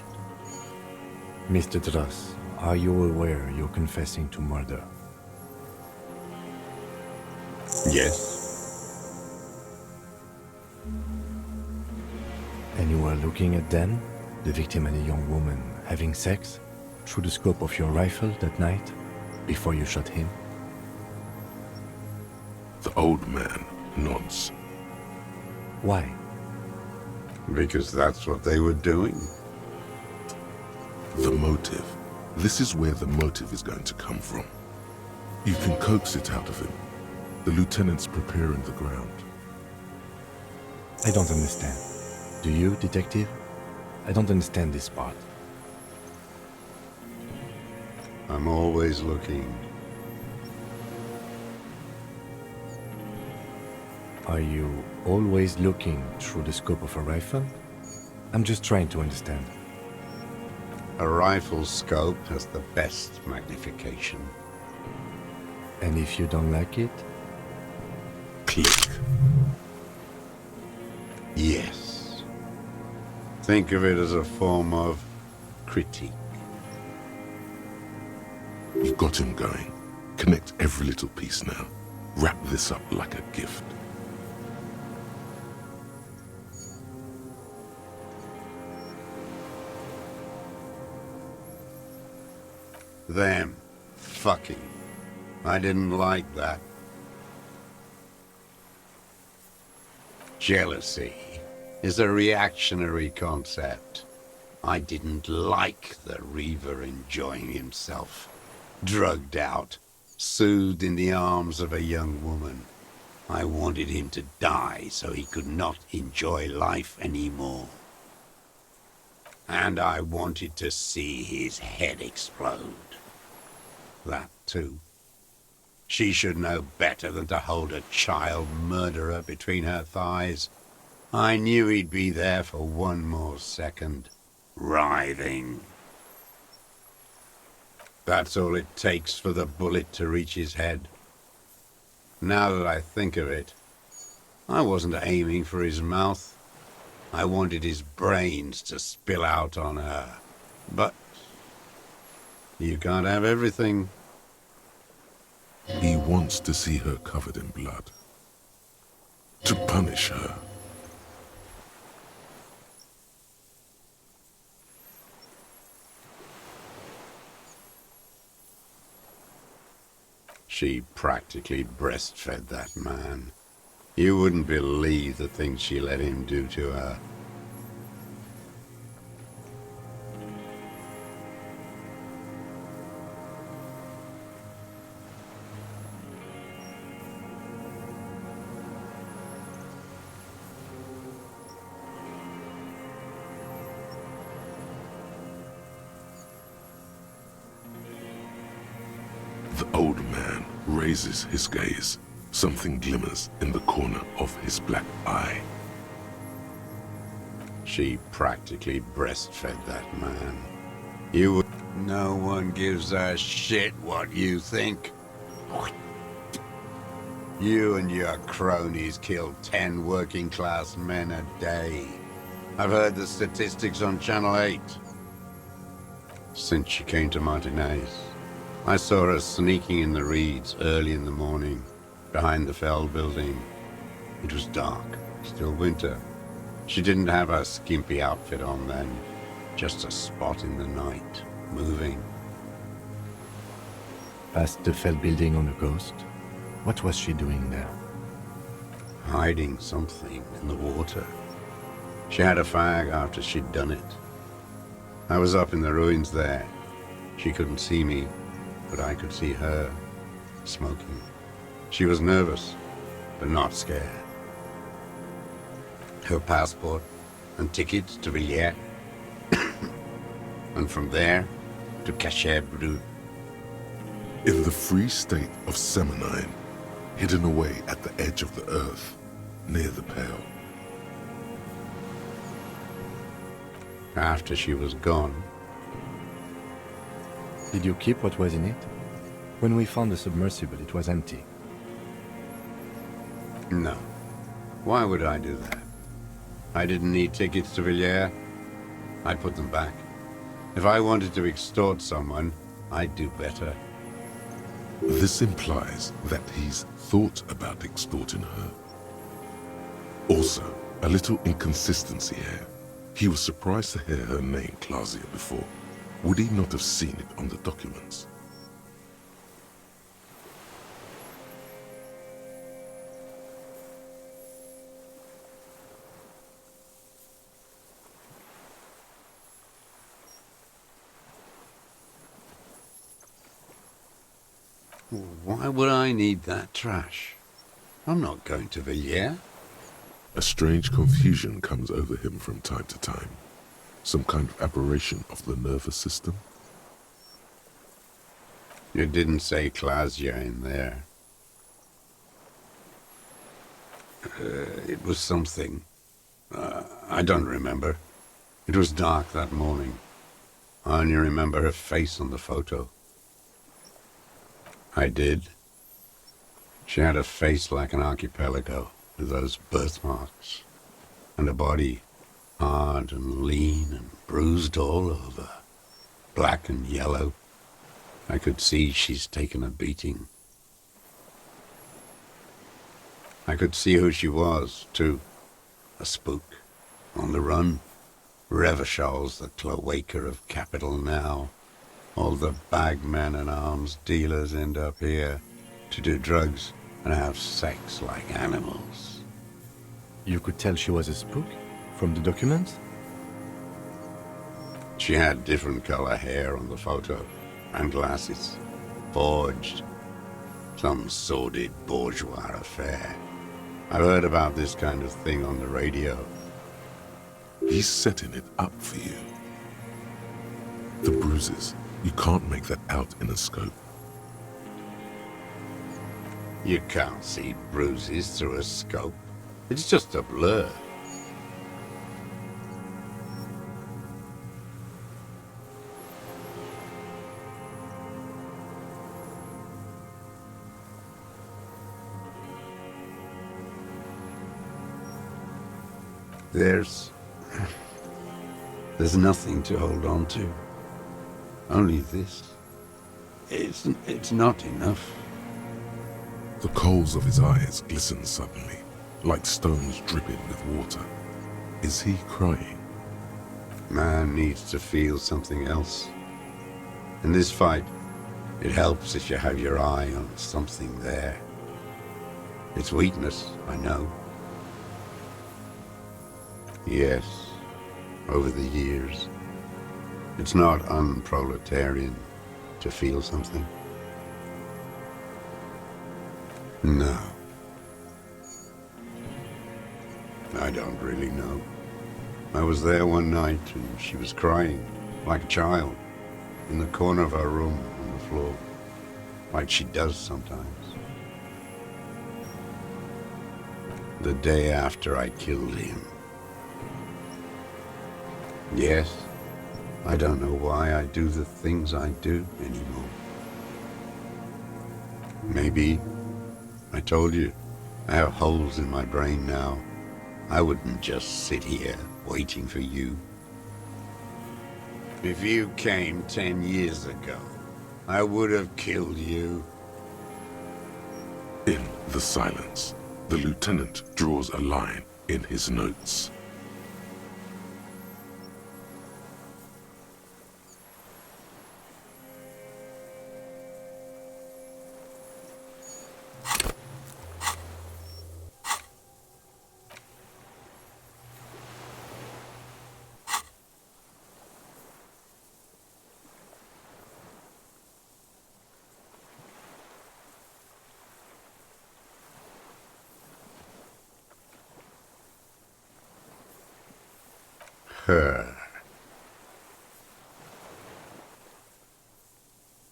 Mr. Dross, are you aware you're confessing to murder? Yes. And you were looking at them, the victim and a young woman, having sex, through the scope of your rifle that night, before you shot him? The old man nods. Why? Because that's what they were doing. The motive. This is where the motive is going to come from. You can coax it out of him. The lieutenant's preparing the ground. I don't understand. Do you, detective? I don't understand this part. I'm always looking. Are you always looking through the scope of a rifle? I'm just trying to understand. A rifle scope has the best magnification. And if you don't like it? Click. Yes. Think of it as a form of critique. You've got him going. Connect every little piece now. Wrap this up like a gift. Them. Fucking. I didn't like that. Jealousy is a reactionary concept. I didn't like the Reaver enjoying himself. Drugged out, soothed in the arms of a young woman. I wanted him to die so he could not enjoy life anymore. And I wanted to see his head explode. That too. She should know better than to hold a child murderer between her thighs. I knew he'd be there for one more second, writhing. That's all it takes for the bullet to reach his head. Now that I think of it, I wasn't aiming for his mouth. I wanted his brains to spill out on her. But you can't have everything. He wants to see her covered in blood. To punish her. She practically breastfed that man. You wouldn't believe the things she let him do to her. The old man raises his gaze. Something glimmers in the corner of his black eye. She practically breastfed that man. You would... No one gives a shit what you think. You and your cronies kill 10 working-class men a day. I've heard the statistics on Channel 8. Since she came to Martinez, I saw her sneaking in the reeds early in the morning, behind the Feld building. It was dark, still winter. She didn't have her skimpy outfit on then, just a spot in the night, moving. Past the Feld building on the coast? What was she doing there? Hiding something in the water. She had a fag after she'd done it. I was up in the ruins there. She couldn't see me, but I could see her, smoking. She was nervous, but not scared. Her passport and tickets to Villiers. And from there to Cachet Brut. In the free state of Seminine, hidden away at the edge of the earth, near the Pale. After she was gone, Did you keep what was in it? When we found the submersible, it was empty. No. Why would I do that? I didn't need tickets to Villiers. I'd put them back. If I wanted to extort someone, I'd do better. This implies that he's thought about extorting her. Also, a little inconsistency here. He was surprised to hear her name Clausia before. Would he not have seen it on the documents? Why would I need that trash? I'm not going to Villiers. A strange confusion comes over him from time to time. Some kind of aberration of the nervous system. You didn't say Clausia in there. It was something. I don't remember. It was dark that morning. I only remember her face on the photo. I did. She had a face like an archipelago, with those birthmarks, and a body hard and lean and bruised all over, black and yellow. I could see she's taken a beating. I could see who she was, too. A spook, on the run. Revishal's the cloaca of capital now. All the bagmen and arms dealers end up here to do drugs and have sex like animals. You could tell she was a spook from the documents? She had different color hair on the photo, and glasses. Forged. Some sordid bourgeois affair. I've heard about this kind of thing on the radio. He's setting it up for you. The bruises. You can't make that out in a scope. You can't see bruises through a scope. It's just a blur. There's nothing to hold on to. Only this. It's not enough. The coals of his eyes glisten suddenly, like stones dripping with water. Is he crying? Man needs to feel something else. In this fight, it helps if you have your eye on something there. It's weakness, I know. Yes, over the years. It's not unproletarian to feel something. No. I don't really know. I was there one night and she was crying, like a child, in the corner of her room on the floor, like she does sometimes. The day after I killed him. Yes, I don't know why I do the things I do anymore. Maybe, I told you, I have holes in my brain now. I wouldn't just sit here waiting for you. If you came 10 years ago, I would have killed you. In the silence, the lieutenant draws a line in his notes. Her.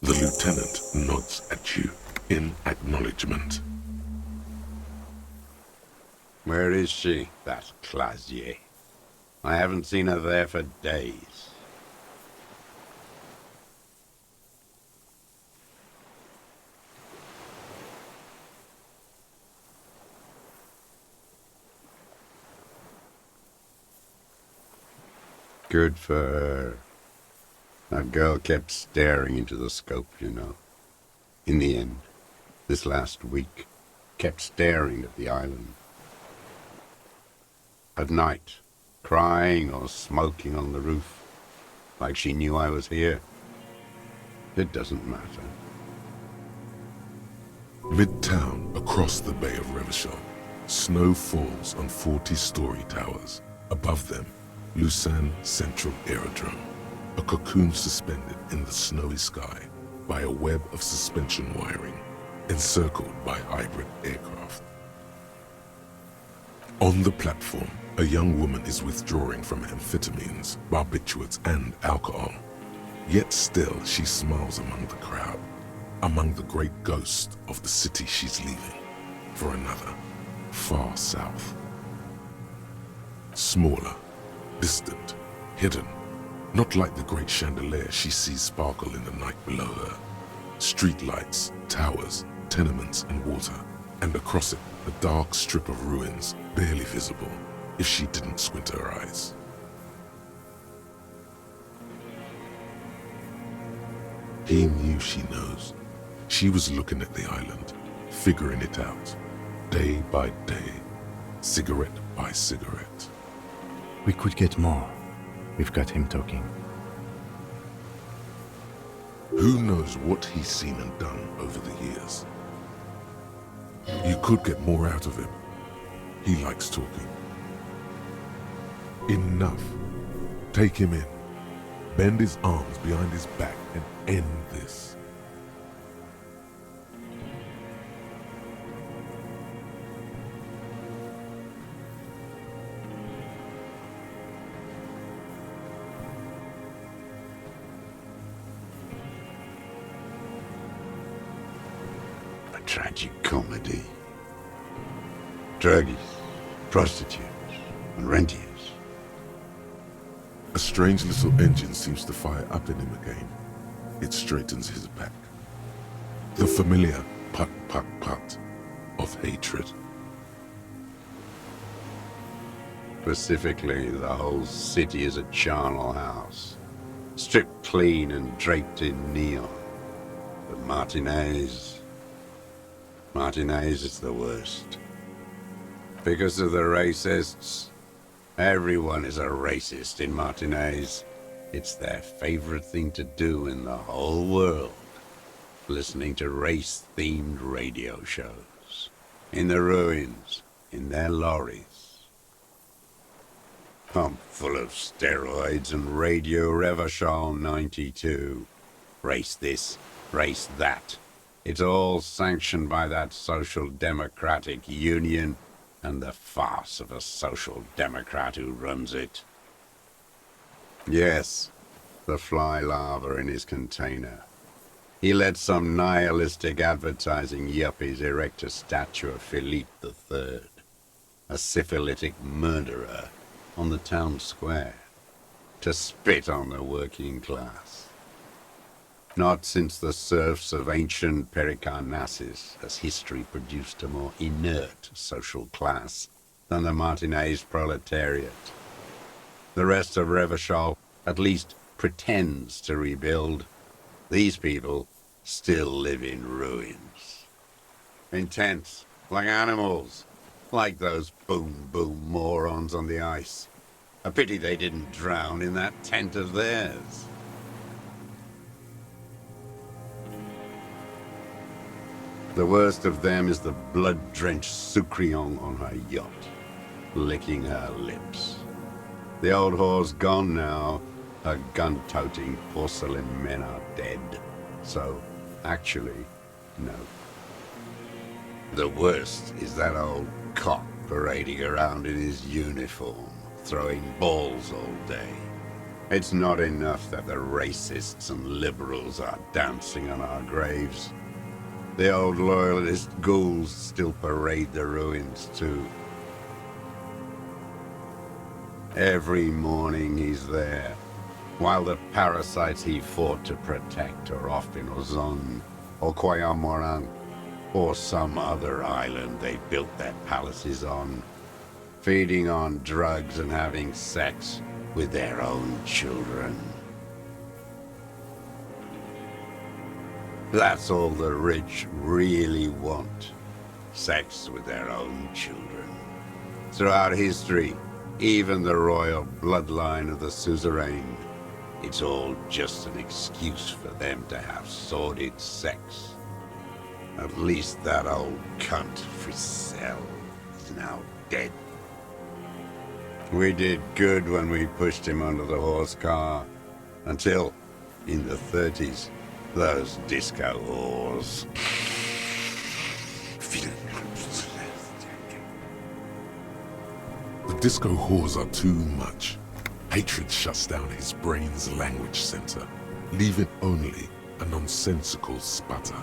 The lieutenant nods at you in acknowledgement. Where is she, that Clausia? I haven't seen her there for days. Good for her. That girl kept staring into the scope, you know. In the end, this last week, kept staring at the island. At night, crying or smoking on the roof, like she knew I was here. It doesn't matter. Mid-town, across the Bay of Revachol, snow falls on 40-story towers. Above them, Elysium Central Aerodrome, a cocoon suspended in the snowy sky by a web of suspension wiring, encircled by hybrid aircraft. On the platform, a young woman is withdrawing from amphetamines, barbiturates, and alcohol. Yet still she smiles among the crowd, among the great ghosts of the city she's leaving, for another, far south. Smaller, distant, hidden, not like the great chandelier she sees sparkle in the night below her. Streetlights, towers, tenements, and water, and across it, a dark strip of ruins, barely visible if she didn't squint her eyes. He knew she knows. She was looking at the island, figuring it out, day by day, cigarette by cigarette. We could get more. We've got him talking. Who knows what he's seen and done over the years? You could get more out of him. He likes talking. Enough. Take him in. Bend his arms behind his back and end this. A tragic comedy. Druggies, prostitutes, and rentiers. A strange little engine seems to fire up in him again. It straightens his back. The familiar put, put, put of hatred. Specifically, the whole city is a charnel house, stripped clean and draped in neon. But Martinez is the worst. Because of the racists. Everyone is a racist in Martinez. It's their favorite thing to do in the whole world. Listening to race-themed radio shows. In the ruins, in their lorries. Pumped full of steroids and Radio Revachol 92. Race this, race that. It's all sanctioned by that Social Democratic Union and the farce of a social democrat who runs it. Yes, the fly larva in his container. He let some nihilistic advertising yuppies erect a statue of Philippe III, a syphilitic murderer, on the town square, to spit on the working class. Not since the serfs of ancient Pericarnassus has history produced a more inert social class than the Martinez proletariat. The rest of Revachol at least pretends to rebuild. These people still live in ruins. In tents, like animals, like those boom-boom morons on the ice. A pity they didn't drown in that tent of theirs. The worst of them is the blood-drenched Sucrion on her yacht, licking her lips. The old whore's gone now. Her gun-toting porcelain men are dead. So, actually, no. The worst is that old cock parading around in his uniform, throwing balls all day. It's not enough that the racists and liberals are dancing on our graves. The old loyalist ghouls still parade the ruins too. Every morning he's there, while the parasites he fought to protect are off in Ozon, or Coyamoran, or some other island they built their palaces on, feeding on drugs and having sex with their own children. That's all the rich really want. Sex with their own children. Throughout history, even the royal bloodline of the suzerain, it's all just an excuse for them to have sordid sex. At least that old cunt, Frisell, is now dead. We did good when we pushed him under the horse car, until, in the 30s, those disco whores. The disco whores are too much. Hatred shuts down his brain's language center, leaving only a nonsensical sputter.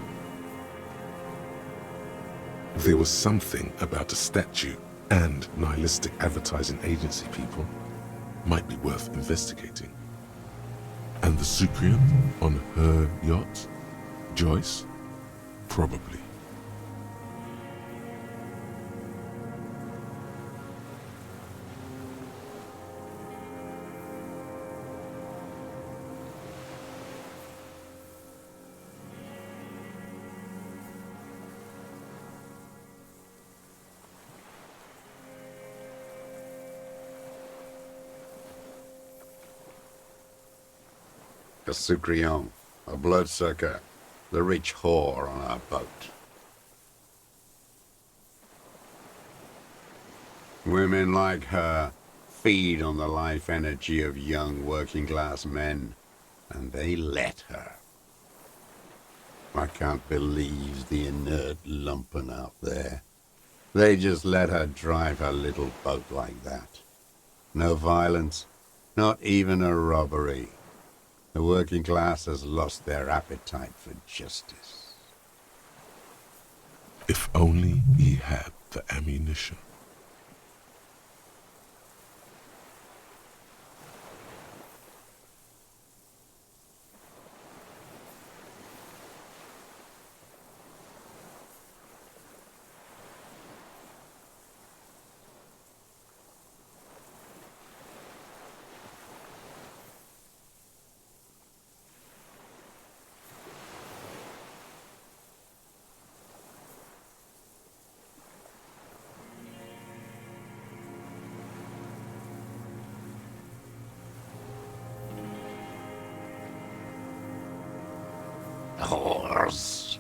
There was something about a statue and nihilistic advertising agency people might be worth investigating. And the Cyprian on her yacht? Joyce? Probably. A Sucrion, a bloodsucker, the rich whore on our boat. Women like her feed on the life energy of young working-class men, and they let her. I can't believe the inert lumpen out there. They just let her drive her little boat like that. No violence, not even a robbery. The working class has lost their appetite for justice. If only he had the ammunition. Whores.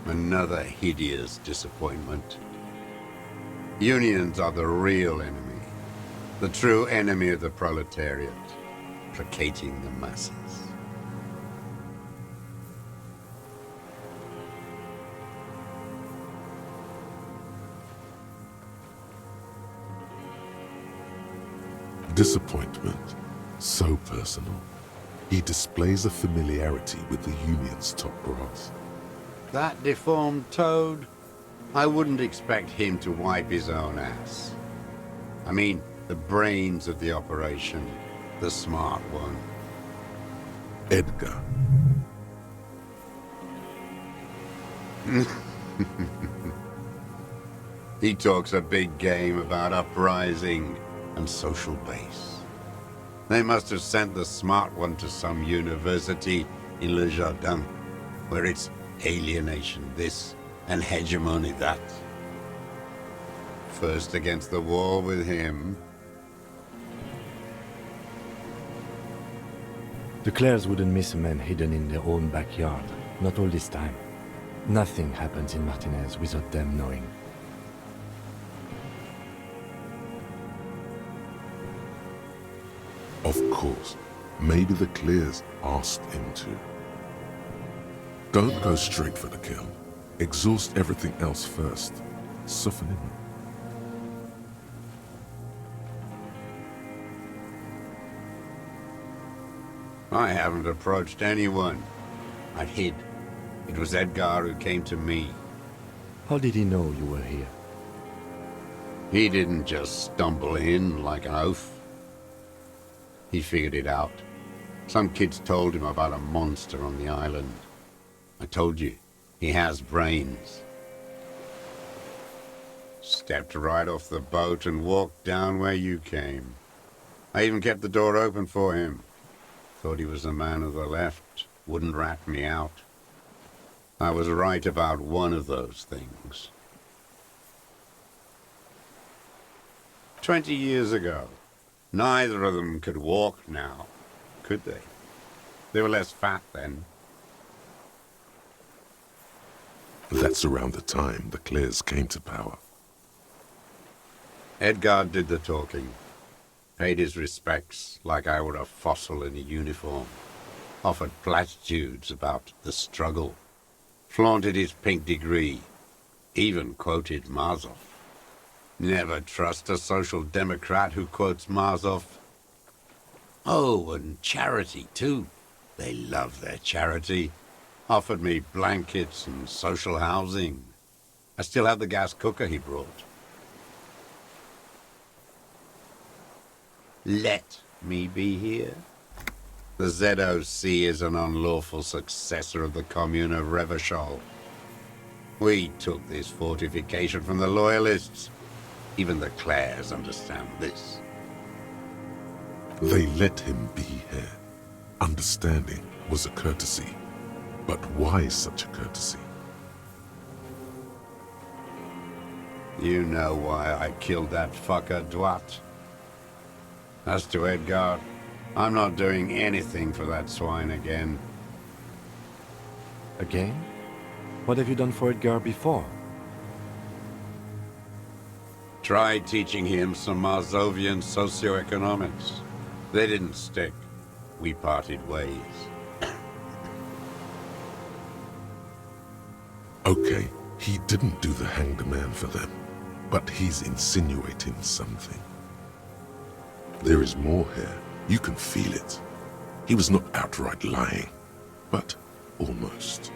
Another hideous disappointment. Unions are the real enemy. The true enemy of the proletariat, placating the masses. Disappointment, so personal. He displays a familiarity with the union's top brass. That deformed toad? I wouldn't expect him to wipe his own ass. I mean, the brains of the operation, the smart one. Edgar. He talks a big game about uprising and social base. They must have sent the smart one to some university in Le Jardin, where it's alienation this and hegemony that. First against the wall with him. The Clares wouldn't miss a man hidden in their own backyard, not all this time. Nothing happens in Martinez without them knowing. Of course, maybe the Clears asked him to. Don't go straight for the kill. Exhaust everything else first. Soften him. I haven't approached anyone. I'd hid. It was Edgar who came to me. How did he know you were here? He didn't just stumble in like an oaf. He figured it out. Some kids told him about a monster on the island. I told you, he has brains. Stepped right off the boat and walked down where you came. I even kept the door open for him. Thought he was the man of the left, wouldn't rat me out. I was right about one of those things. 20 years ago, neither of them could walk now, could they? They were less fat then. That's around the time the Clares came to power. Edgar did the talking. Paid his respects like I were a fossil in a uniform. Offered platitudes about the struggle. Flaunted his pink degree. Even quoted Marzoff. Never trust a social democrat who quotes Marzoff. Oh, and charity too. They love their charity. Offered me blankets and social housing. I still have the gas cooker he brought. Let me be here. The ZOC is an unlawful successor of the Commune of Revachol. We took this fortification from the Loyalists. Even the Clares understand this. They let him be here. Understanding was a courtesy. But why such a courtesy? You know why I killed that fucker, Dwat. As to Edgar, I'm not doing anything for that swine again. Again? What have you done for Edgar before? Tried teaching him some Marzovian socioeconomics. They didn't stick. We parted ways. Okay, he didn't do the hanged man for them, but he's insinuating something. There is more here. You can feel it. He was not outright lying, but almost.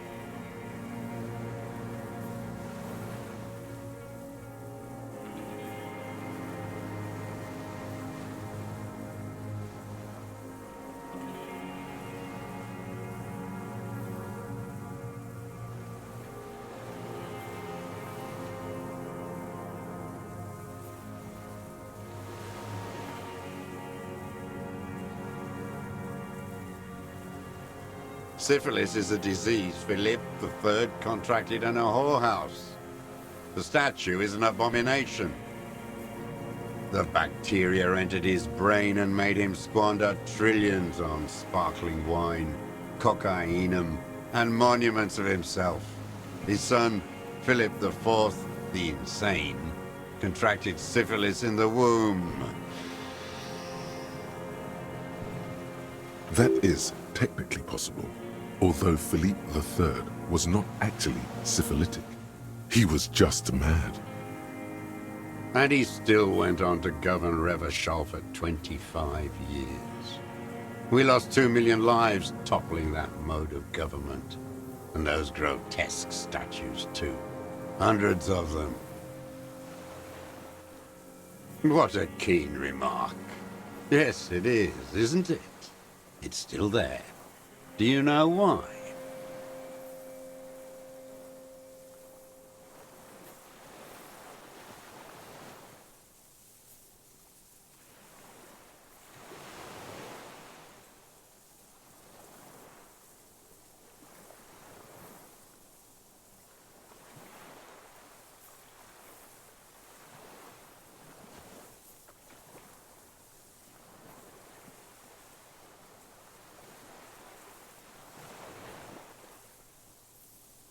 Syphilis is a disease Philip III contracted in a whorehouse. The statue is an abomination. The bacteria entered his brain and made him squander trillions on sparkling wine, cocainum, and monuments of himself. His son, Philip IV, the insane, contracted syphilis in the womb. That is technically possible, although Philippe III was not actually syphilitic. He was just mad. And he still went on to govern Revachol for 25 years. We lost 2 million lives toppling that mode of government. And those grotesque statues too. Hundreds of them. What a keen remark. Yes, it is, isn't it? It's still there. Do you know why?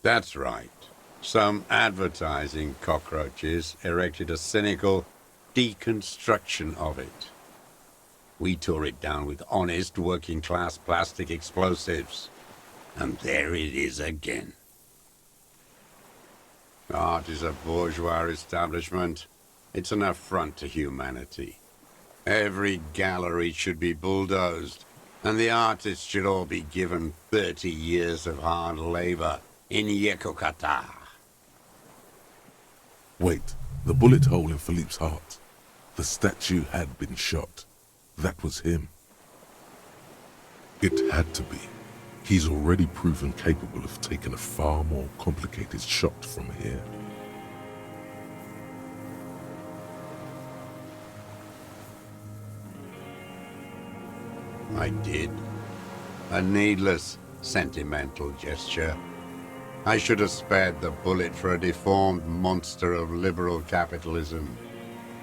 That's right. Some advertising cockroaches erected a cynical deconstruction of it. We tore it down with honest working-class plastic explosives. And there it is again. Art is a bourgeois establishment. It's an affront to humanity. Every gallery should be bulldozed, and the artists should all be given 30 years of hard labor in Yekokata. Wait, the bullet hole in Philippe's heart. The statue had been shot. That was him. It had to be. He's already proven capable of taking a far more complicated shot from here. I did. A needless, sentimental gesture. I should have spared the bullet for a deformed monster of liberal capitalism.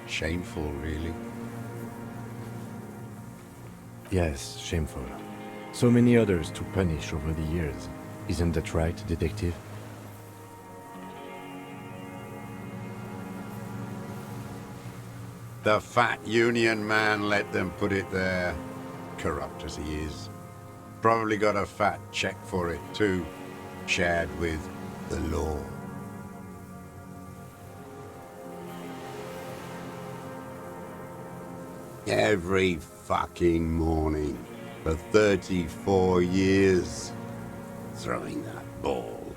Shameful, really. Yes, shameful. So many others to punish over the years. Isn't that right, detective? The fat union man let them put it there. Corrupt as he is. Probably got a fat check for it too, shared with the law. Every fucking morning for 34 years, throwing that ball.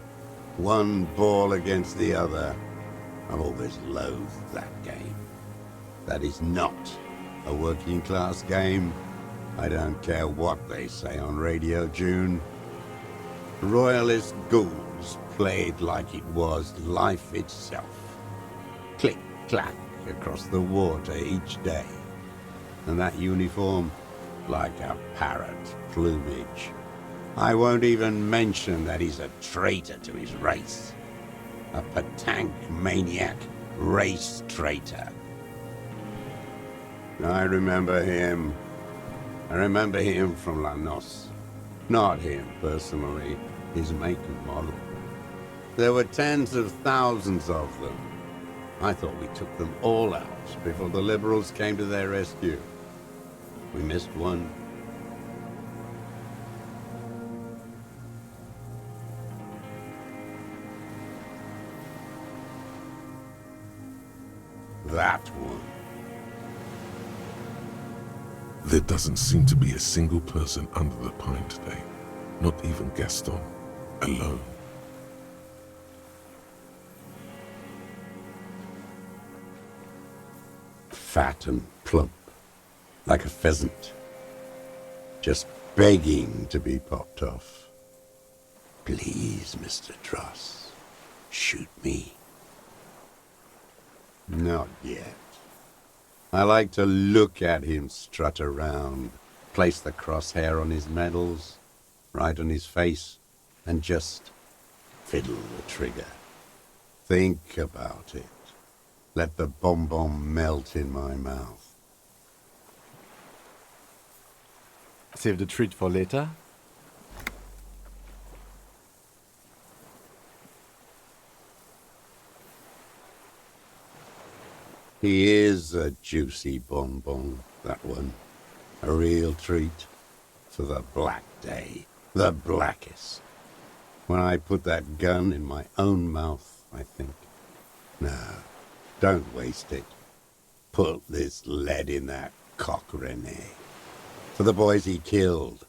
One ball against the other. I've always loathed that game. That is not a working class game. I don't care what they say on Radio June. Royalist ghouls played like it was life itself. Click, clack across the water each day. And that uniform, like a parrot plumage. I won't even mention that he's a traitor to his race. A petank maniac race traitor. I remember him. I remember him from La Noce. Not him personally, his make and model. There were tens of thousands of them. I thought we took them all out before the liberals came to their rescue. We missed one. That one. There doesn't seem to be a single person under the pine today, not even Gaston, alone. Fat and plump, like a pheasant, just begging to be popped off. Please, Mr. Dross, shoot me. Not yet. I like to look at him strut around, place the crosshair on his medals, right on his face, and just fiddle the trigger. Think about it. Let the bomb melt in my mouth. Save the treat for later? He is a juicy bonbon, that one. A real treat for the black day, the blackest. When I put that gun in my own mouth, I think, no, don't waste it. Put this lead in that cock, René. For the boys he killed.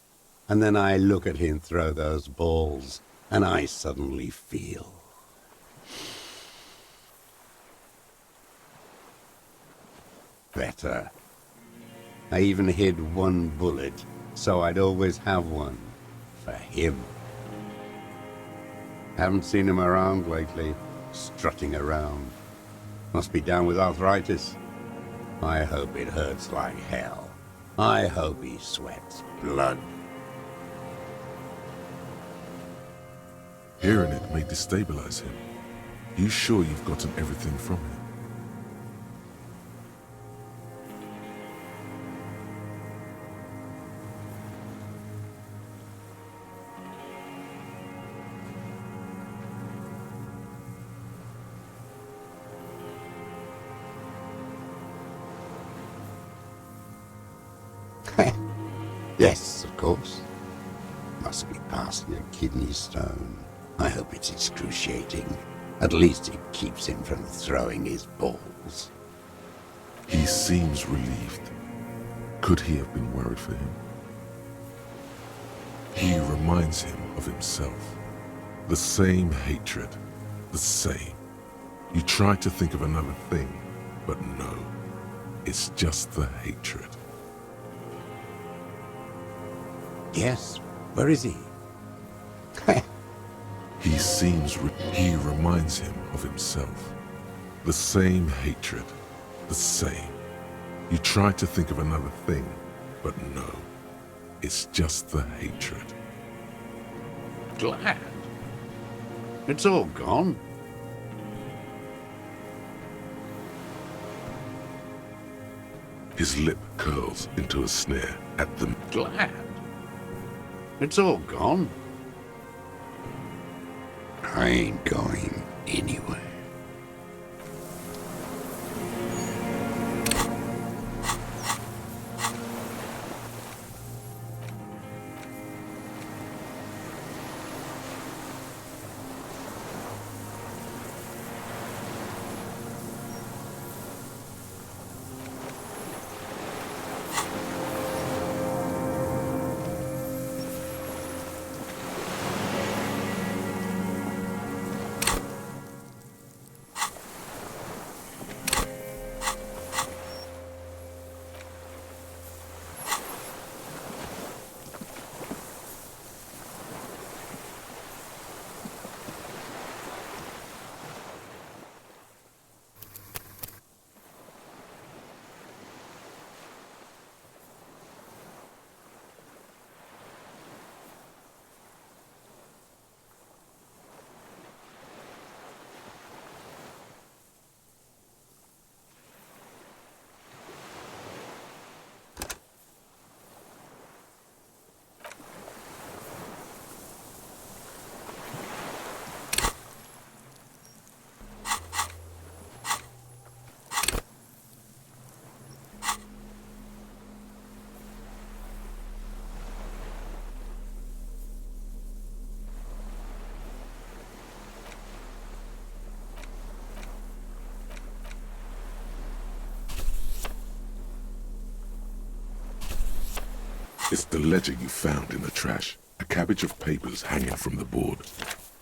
And then I look at him throw those balls, and I suddenly feel. Better. I even hid one bullet, so I'd always have one. For him. Haven't seen him around lately, strutting around. Must be down with arthritis. I hope it hurts like hell. I hope he sweats blood. Hearing it may destabilize him. You sure you've gotten everything from him? Yes, of course. Must be passing a kidney stone. I hope it's excruciating. At least it keeps him from throwing his balls. He seems relieved. Could he have been worried for him? He reminds him of himself. The same hatred. The same. You try to think of another thing, but no. It's just the hatred. Yes. Where is he? He reminds him of himself. The same hatred, the same. You try to think of another thing, but no. It's just the hatred. Glad. It's all gone. His lip curls into a sneer at them. Glad. It's all gone. I ain't going anywhere. It's the ledger you found in the trash. A cabbage of papers hanging from the board.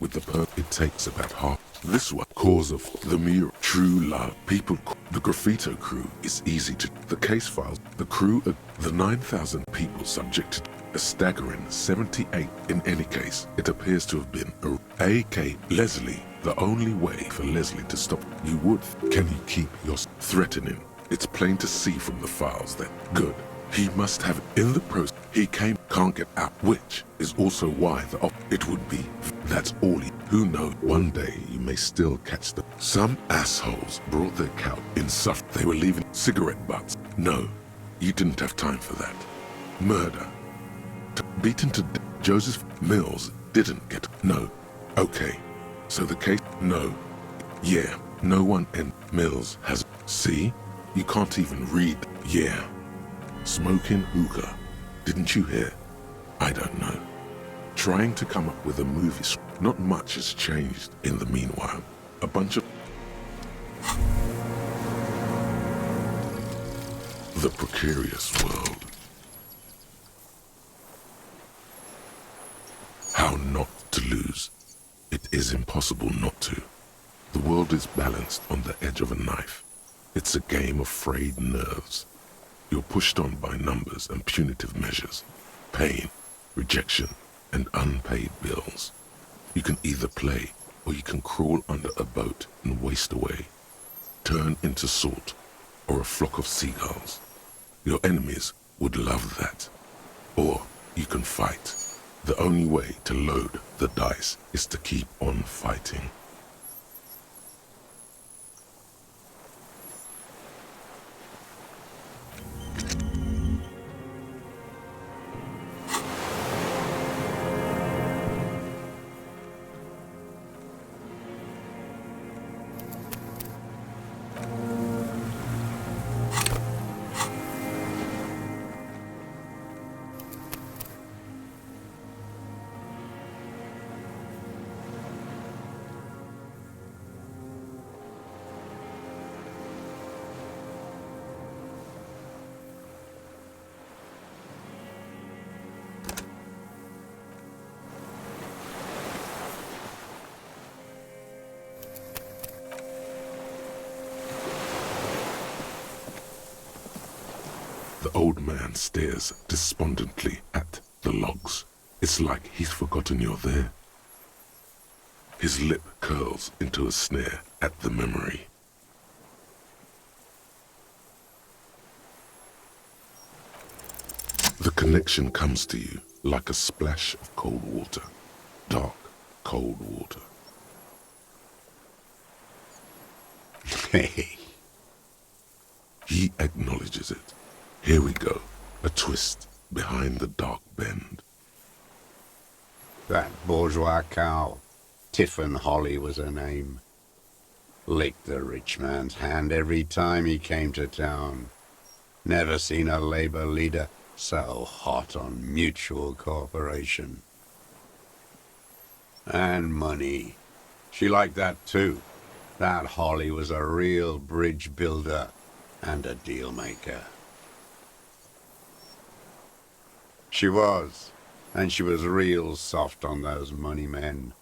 With the it takes about half. This one, cause of the mural, true love. The graffito crew is easy to. The case files, the crew, the 9,000 people subjected. A staggering 78. In any case, it appears to have been A.K. Leslie. The only way for Leslie to stop you would. Can you keep your threatening? It's plain to see from the files that good. He must have in the process. He can't get out, which is also why it would be. That's all who knows. One day you may still catch them. Some assholes brought their cow in stuff. They were leaving cigarette butts. No, you didn't have time for that. Murder. Beaten to death. Joseph Mills didn't get. No. Okay. So the case. No. Yeah. No one in Mills has. See? You can't even read. Yeah. Smoking hookah. Didn't you hear? I don't know. Trying to come up with a movie. Not much has changed in the meanwhile. A bunch of... The precarious world. How not to lose. It is impossible not to. The world is balanced on the edge of a knife. It's a game of frayed nerves. You're pushed on by numbers and punitive measures, pain, rejection, and unpaid bills. You can either play, or you can crawl under a boat and waste away, turn into salt, or a flock of seagulls. Your enemies would love that. Or you can fight. The only way to load the dice is to keep on fighting. The old man stares despondently at The logs. It's like he's forgotten you're there. His lip curls into a sneer at the memory. The connection comes to you like a splash of cold water. Dark, cold water. Hey. He acknowledges it. Here we go. A twist behind the dark bend. That bourgeois cow, Tiffin Holly was her name, licked the rich man's hand every time he came to town. Never seen a labor leader so hot on mutual cooperation. And money. She liked that too. That Holly was a real bridge builder and a deal maker. She was, and she was real soft on those money men.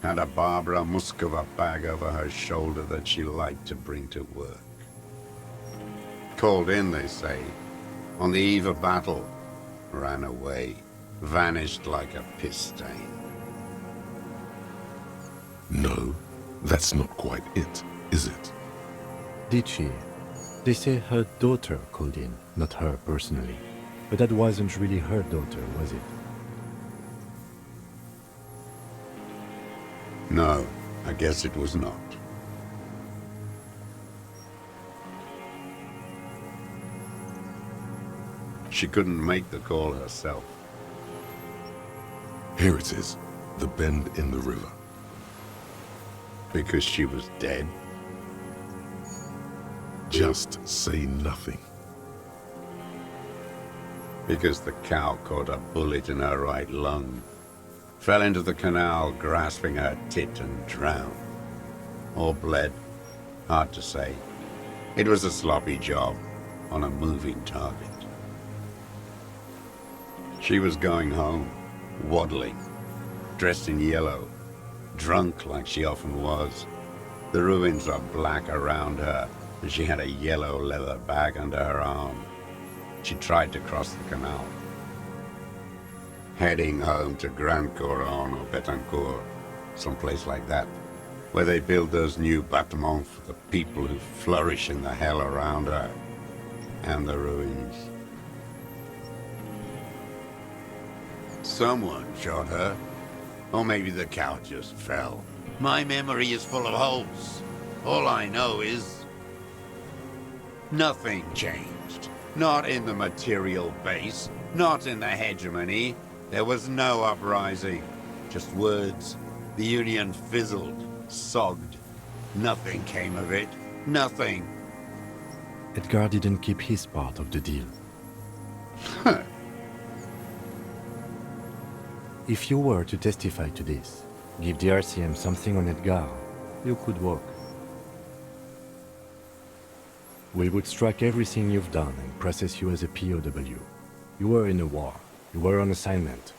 Had a Barbara Muscova bag over her shoulder that she liked to bring to work. Called in, they say, on the eve of battle, ran away, vanished like a piss stain. No, that's not quite it, is it? Did she? They say her daughter called in, not her personally. But that wasn't really her daughter, was it? No, I guess it was not. She couldn't make the call herself. Here it is, the bend in the river. Because she was dead. Just say nothing. Because the cow caught a bullet in her right lung. Fell into the canal, grasping her tit, and drowned. Or bled. Hard to say. It was a sloppy job on a moving target. She was going home, waddling, dressed in yellow, drunk like she often was. The ruins are black around her, and she had a yellow leather bag under her arm. She tried to cross the canal, heading home to Grand Couronne or Betancourt, someplace like that, where they build those new bâtiments for the people who flourish in the hell around her and the ruins. Someone shot her, or maybe the cow just fell. My memory is full of holes. All I know is nothing changed. Not in the material base, not in the hegemony. There was no uprising, just words. The Union fizzled, sogged. Nothing came of it. Nothing. Edgar didn't keep his part of the deal. If you were to testify to this, give the RCM something on Edgar, you could walk. We would strike everything you've done and process you as a POW. You were in a war. You were on assignment.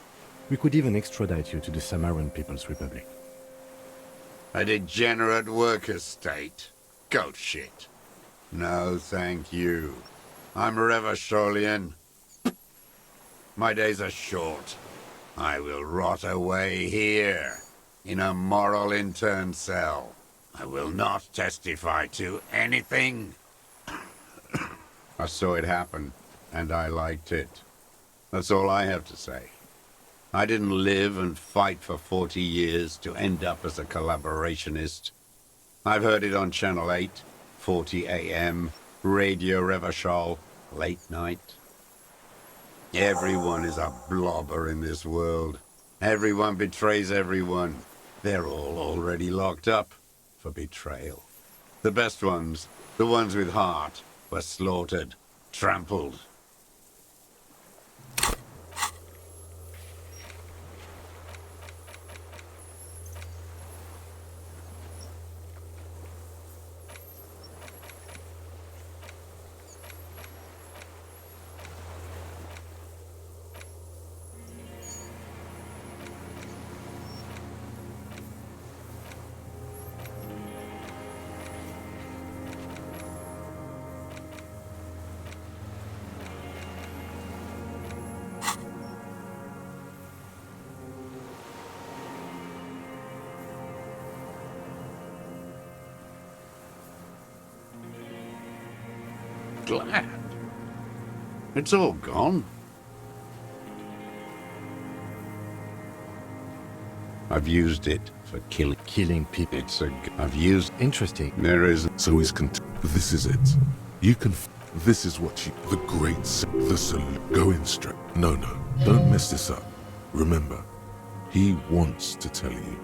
We could even extradite you to the Samaran People's Republic. A degenerate worker state. Goat shit. No, thank you. I'm Revacholian. My days are short. I will rot away here, in a moral intern cell. I will not testify to anything. I saw it happen, and I liked it. That's all I have to say. I didn't live and fight for 40 years to end up as a collaborationist. I've heard it on Channel 8, 40 AM, Radio Revachol, late night. Everyone is a blobber in this world. Everyone betrays everyone. They're all already locked up for betrayal. The best ones, the ones with heart, were slaughtered, trampled. glad. It's all gone. I've used it for killing. Killing people. I've used. Interesting. There is. So he's this is it. You can this is what you the great the salute. Go in straight. No, don't mess this up. Remember, he wants to tell you.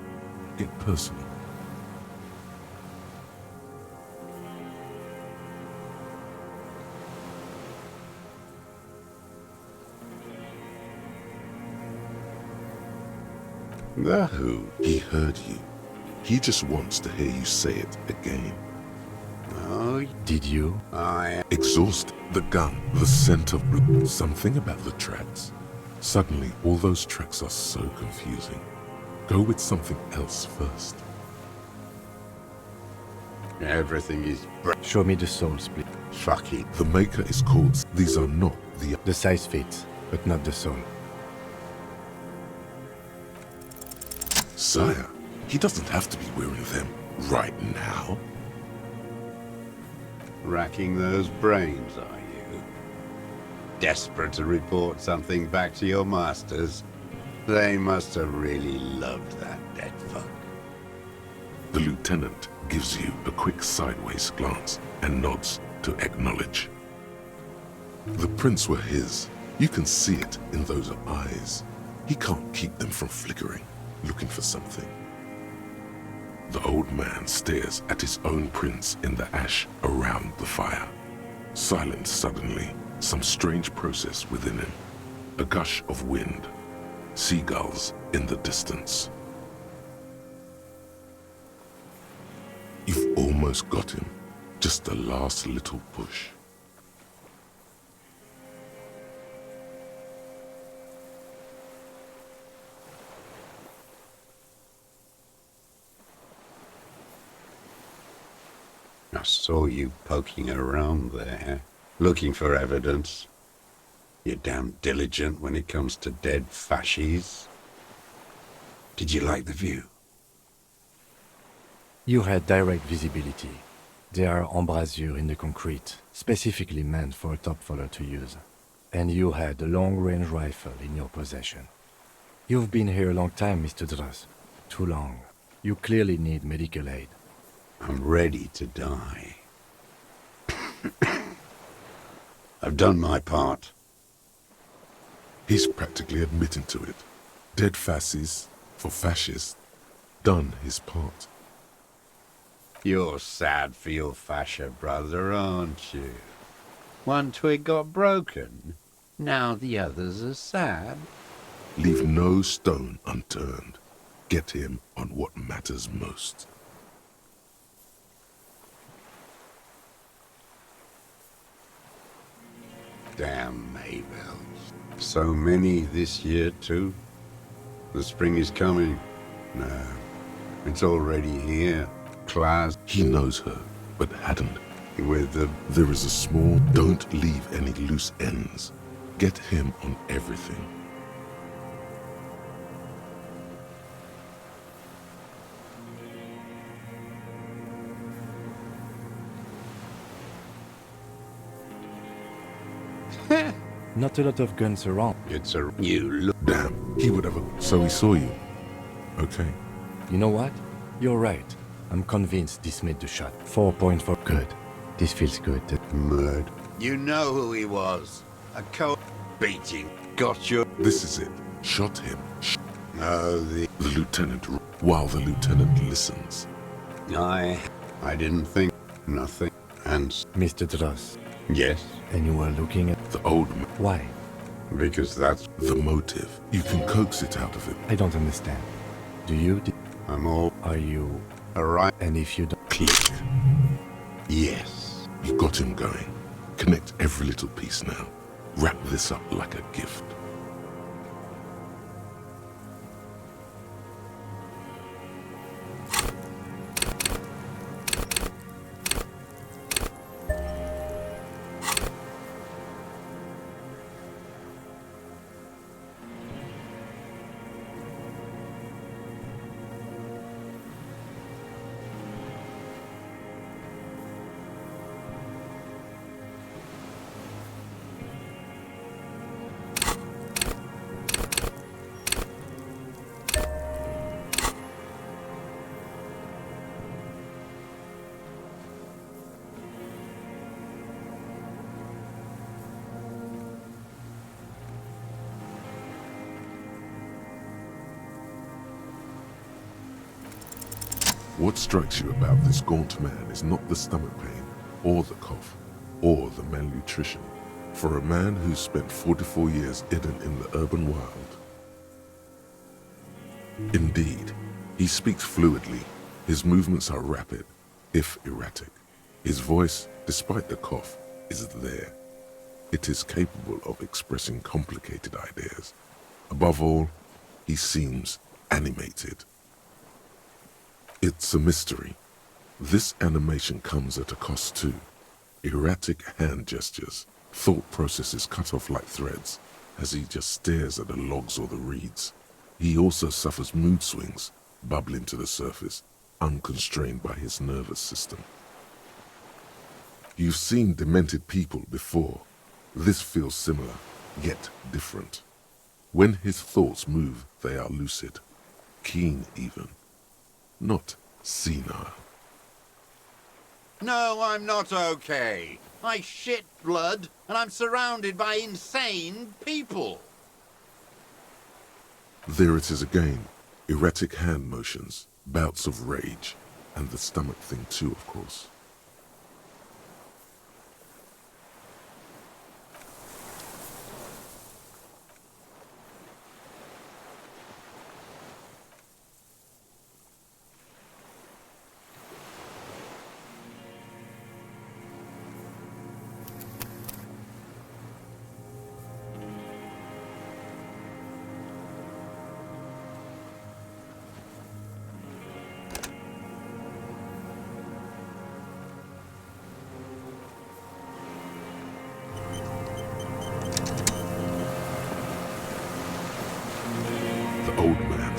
Get personal. The who? He heard you. He just wants to hear you say it again. Oh, Did you? I. Exhaust the gun, the scent of blood, something about the tracks. Suddenly, all those tracks are so confusing. Go with something else first. Everything is. Show me the soul split. Fuck it. The maker is called. These are not the. The size fits, but not the soul. Sire, he doesn't have to be wearing them right now. Racking those brains, are you? Desperate to report something back to your masters? They must have really loved that dead fuck. The lieutenant gives you a quick sideways glance and nods to acknowledge. The prints were his. You can see it in those eyes. He can't keep them from flickering, looking for something. The old man stares at his own prints in the ash around the fire. Silent suddenly, some strange process within him. A gush of wind. Seagulls in the distance. You've almost got him. Just the last little push. I saw you poking around there, looking for evidence. You're damn diligent when it comes to dead fascies. Did you like the view? You had direct visibility. There are embrasures in the concrete, specifically meant for a top follower to use. And you had a long-range rifle in your possession. You've been here a long time, Mr. Druss. Too long. You clearly need medical aid. I'm ready to die. I've done my part. He's practically admitting to it. Dead fascists for fascists. Done his part. You're sad for your fascia brother, aren't you? One twig got broken. Now the others are sad. Leave no stone unturned. Get him on what matters most. Damn Maybells. So many this year, too. The spring is coming. No, it's already here. Class He knows her, but hadn't. with the... There is a small, don't leave any loose ends. Get him on everything. Not a lot of guns around. It's a... You look... Damn, he would have a... So he saw you. Okay. You know what? You're right. I'm convinced this made the shot. 4.4. Good. This feels good. Murd. You know who he was. A beating. Got your... This is it. Shot him. Oh, the lieutenant, while the lieutenant listens. I didn't think nothing. And Mr. Druss. yes, And you were looking at... The old man. Why? because that's... The motive. You can coax it out of him. I don't understand. Do you? I'm all Are you? alright. And if you don't... Click. Yes. You got him going. Connect every little piece now. Wrap this up like a gift. What strikes you about this gaunt man is not the stomach pain, or the cough, or the malnutrition. For a man who's spent 44 years hidden in the urban wild. Indeed, he speaks fluidly. His movements are rapid, if erratic. His voice, despite the cough, is there. It is capable of expressing complicated ideas. Above all, he seems animated. It's a mystery. This animation comes at a cost too. Erratic hand gestures, thought processes cut off like threads as he just stares at the logs or the reeds. He also suffers mood swings, bubbling to the surface, unconstrained by his nervous system. You've seen demented people before. This feels similar, yet different. When his thoughts move, they are lucid, keen even, not senile. No, I'm not okay. I shit blood, and I'm surrounded by insane people. There it is again, erratic hand motions, bouts of rage, and the stomach thing too, of course. The old man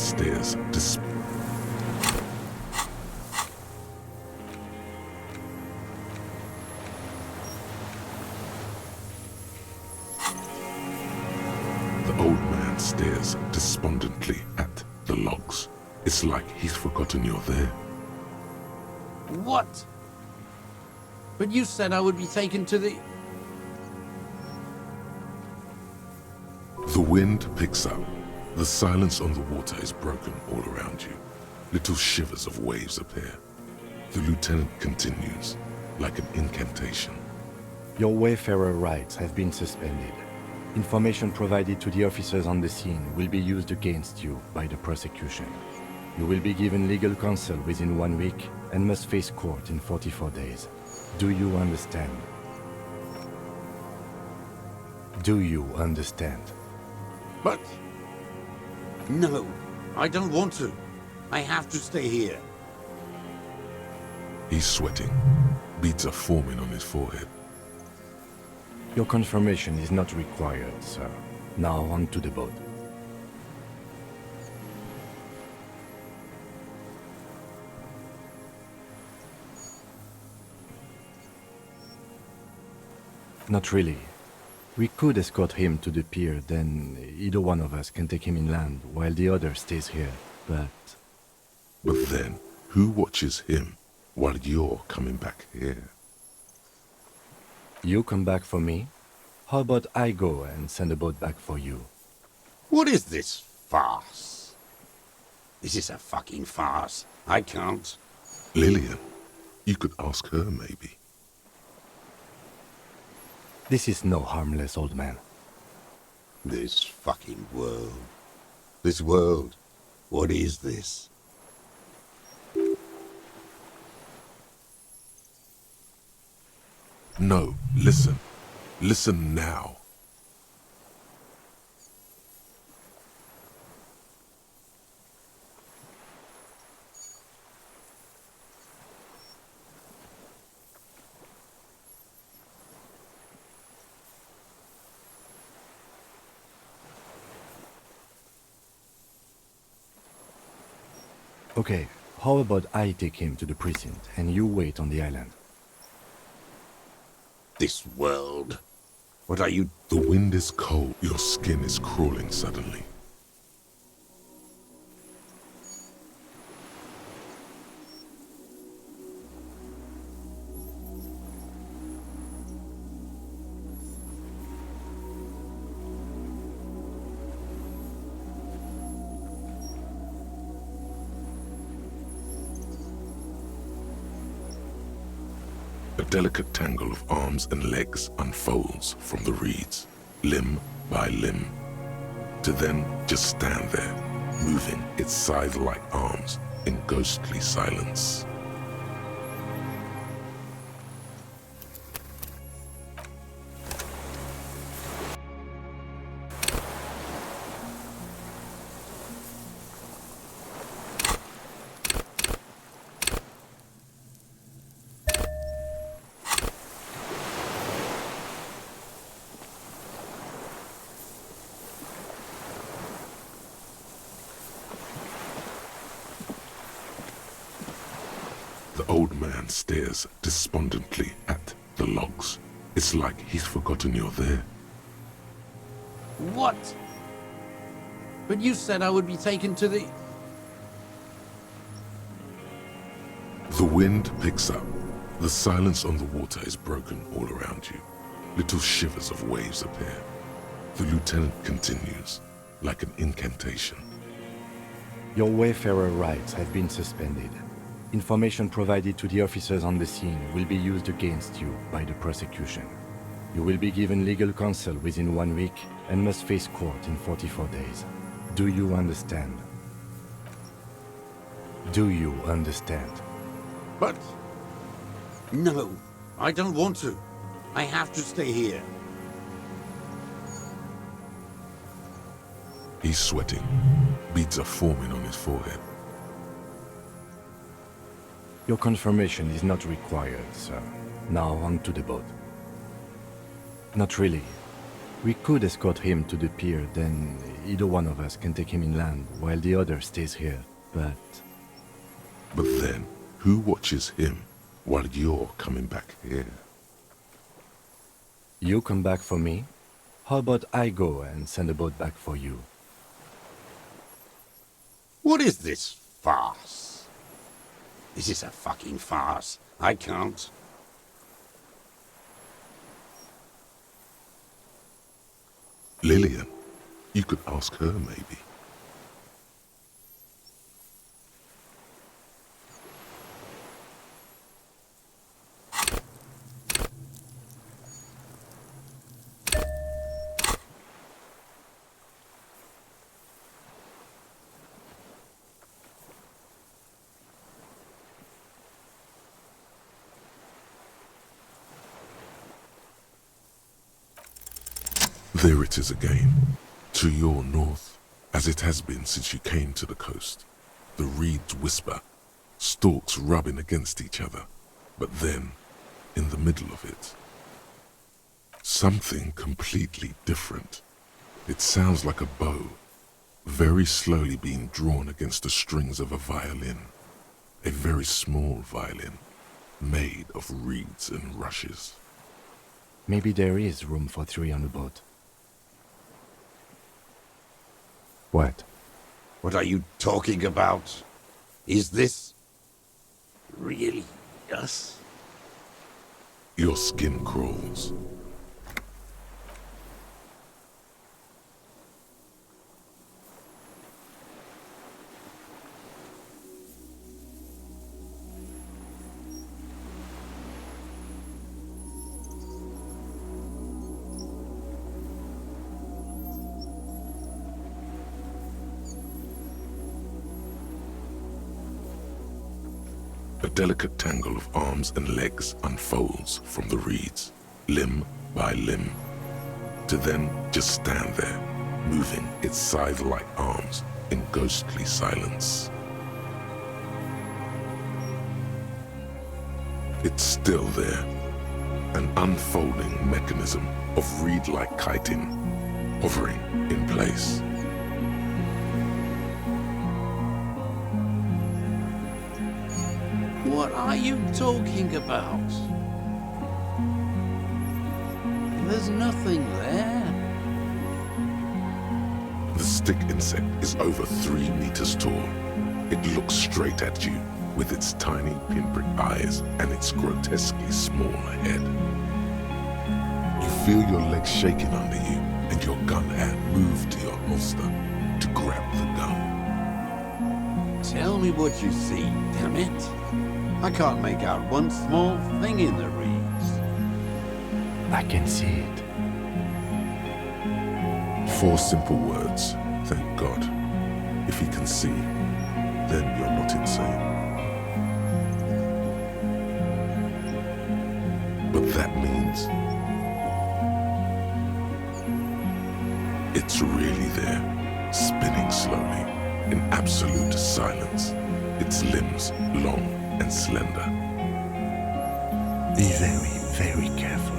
stares despondently at the logs. It's like he's forgotten you're there. What? But you said I would be taken to the... The wind picks up. The silence on the water is broken all around you. Little shivers of waves appear. The lieutenant continues, like an incantation. Your wayfarer rights have been suspended. Information provided to the officers on the scene will be used against you by the prosecution. You will be given legal counsel within 1 week and must face court in 44 days. Do you understand? Do you understand? But... No, I don't want to. I have to stay here. He's sweating. Beads are forming on his forehead. Your confirmation is not required, sir. Now on to the boat. Not really. We could escort him to the pier, then either one of us can take him inland while the other stays here, but... But then, who watches him while you're coming back here? You come back for me? How about I go and send a boat back for you? What is this farce? This is a fucking farce. I can't. Lillian. You could ask her, maybe. This is no harmless old man. This fucking world. This world. What is this? No, listen. Listen now. Okay, how about I take him to the precinct and you wait on the island? This world. What are you... The wind is cold. Your skin is crawling suddenly. delicate tangle of arms and legs unfolds from the reeds, limb by limb, to then just stand there, moving its scythe-like arms in ghostly silence. The old man stares despondently at the logs. It's like he's forgotten you're there. What? But you said I would be taken to the... The wind picks up. The silence on the water is broken all around you. Little shivers of waves appear. The lieutenant continues, like an incantation. Your wayfarer rights have been suspended. Information provided to the officers on the scene will be used against you by the prosecution. You will be given legal counsel within 1 week and must face court in 44 days. Do you understand? Do you understand? But... No, I don't want to. I have to stay here. He's sweating. Beads are forming on his forehead. Your confirmation is not required, sir. Now on to the boat. Not really. We could escort him to the pier, then either one of us can take him inland while the other stays here, but... But then, who watches him while you're coming back here? You come back for me? How about I go and send a boat back for you? What is this farce? This is a fucking farce. I can't. Lillian, you could ask her maybe. There it is again, to your north, as it has been since you came to the coast. The reeds whisper, stalks rubbing against each other, but then, in the middle of it, something completely different. It sounds like a bow, very slowly being drawn against the strings of a violin, a very small violin, made of reeds and rushes. Maybe there is room for 3 on the boat. What? What are you talking about? Is this... really us? Your skin crawls. A delicate tangle of arms and legs unfolds from the reeds, limb by limb, to then just stand there, moving its scythe-like arms in ghostly silence. It's still there, an unfolding mechanism of reed-like chitin, hovering in place. What are you talking about? There's nothing there. The stick insect is over 3 meters tall. It looks straight at you with its tiny pinprick eyes and its grotesquely small head. You feel your legs shaking under you and your gun hand move to your holster to grab the gun. Tell me what you see, damn it. I can't make out one small thing in the reeds. I can see it. 4 simple words, thank God. If he can see, then you're not insane. But that means it's really there, spinning slowly, in absolute silence, its limbs long and slender. Be very, very careful.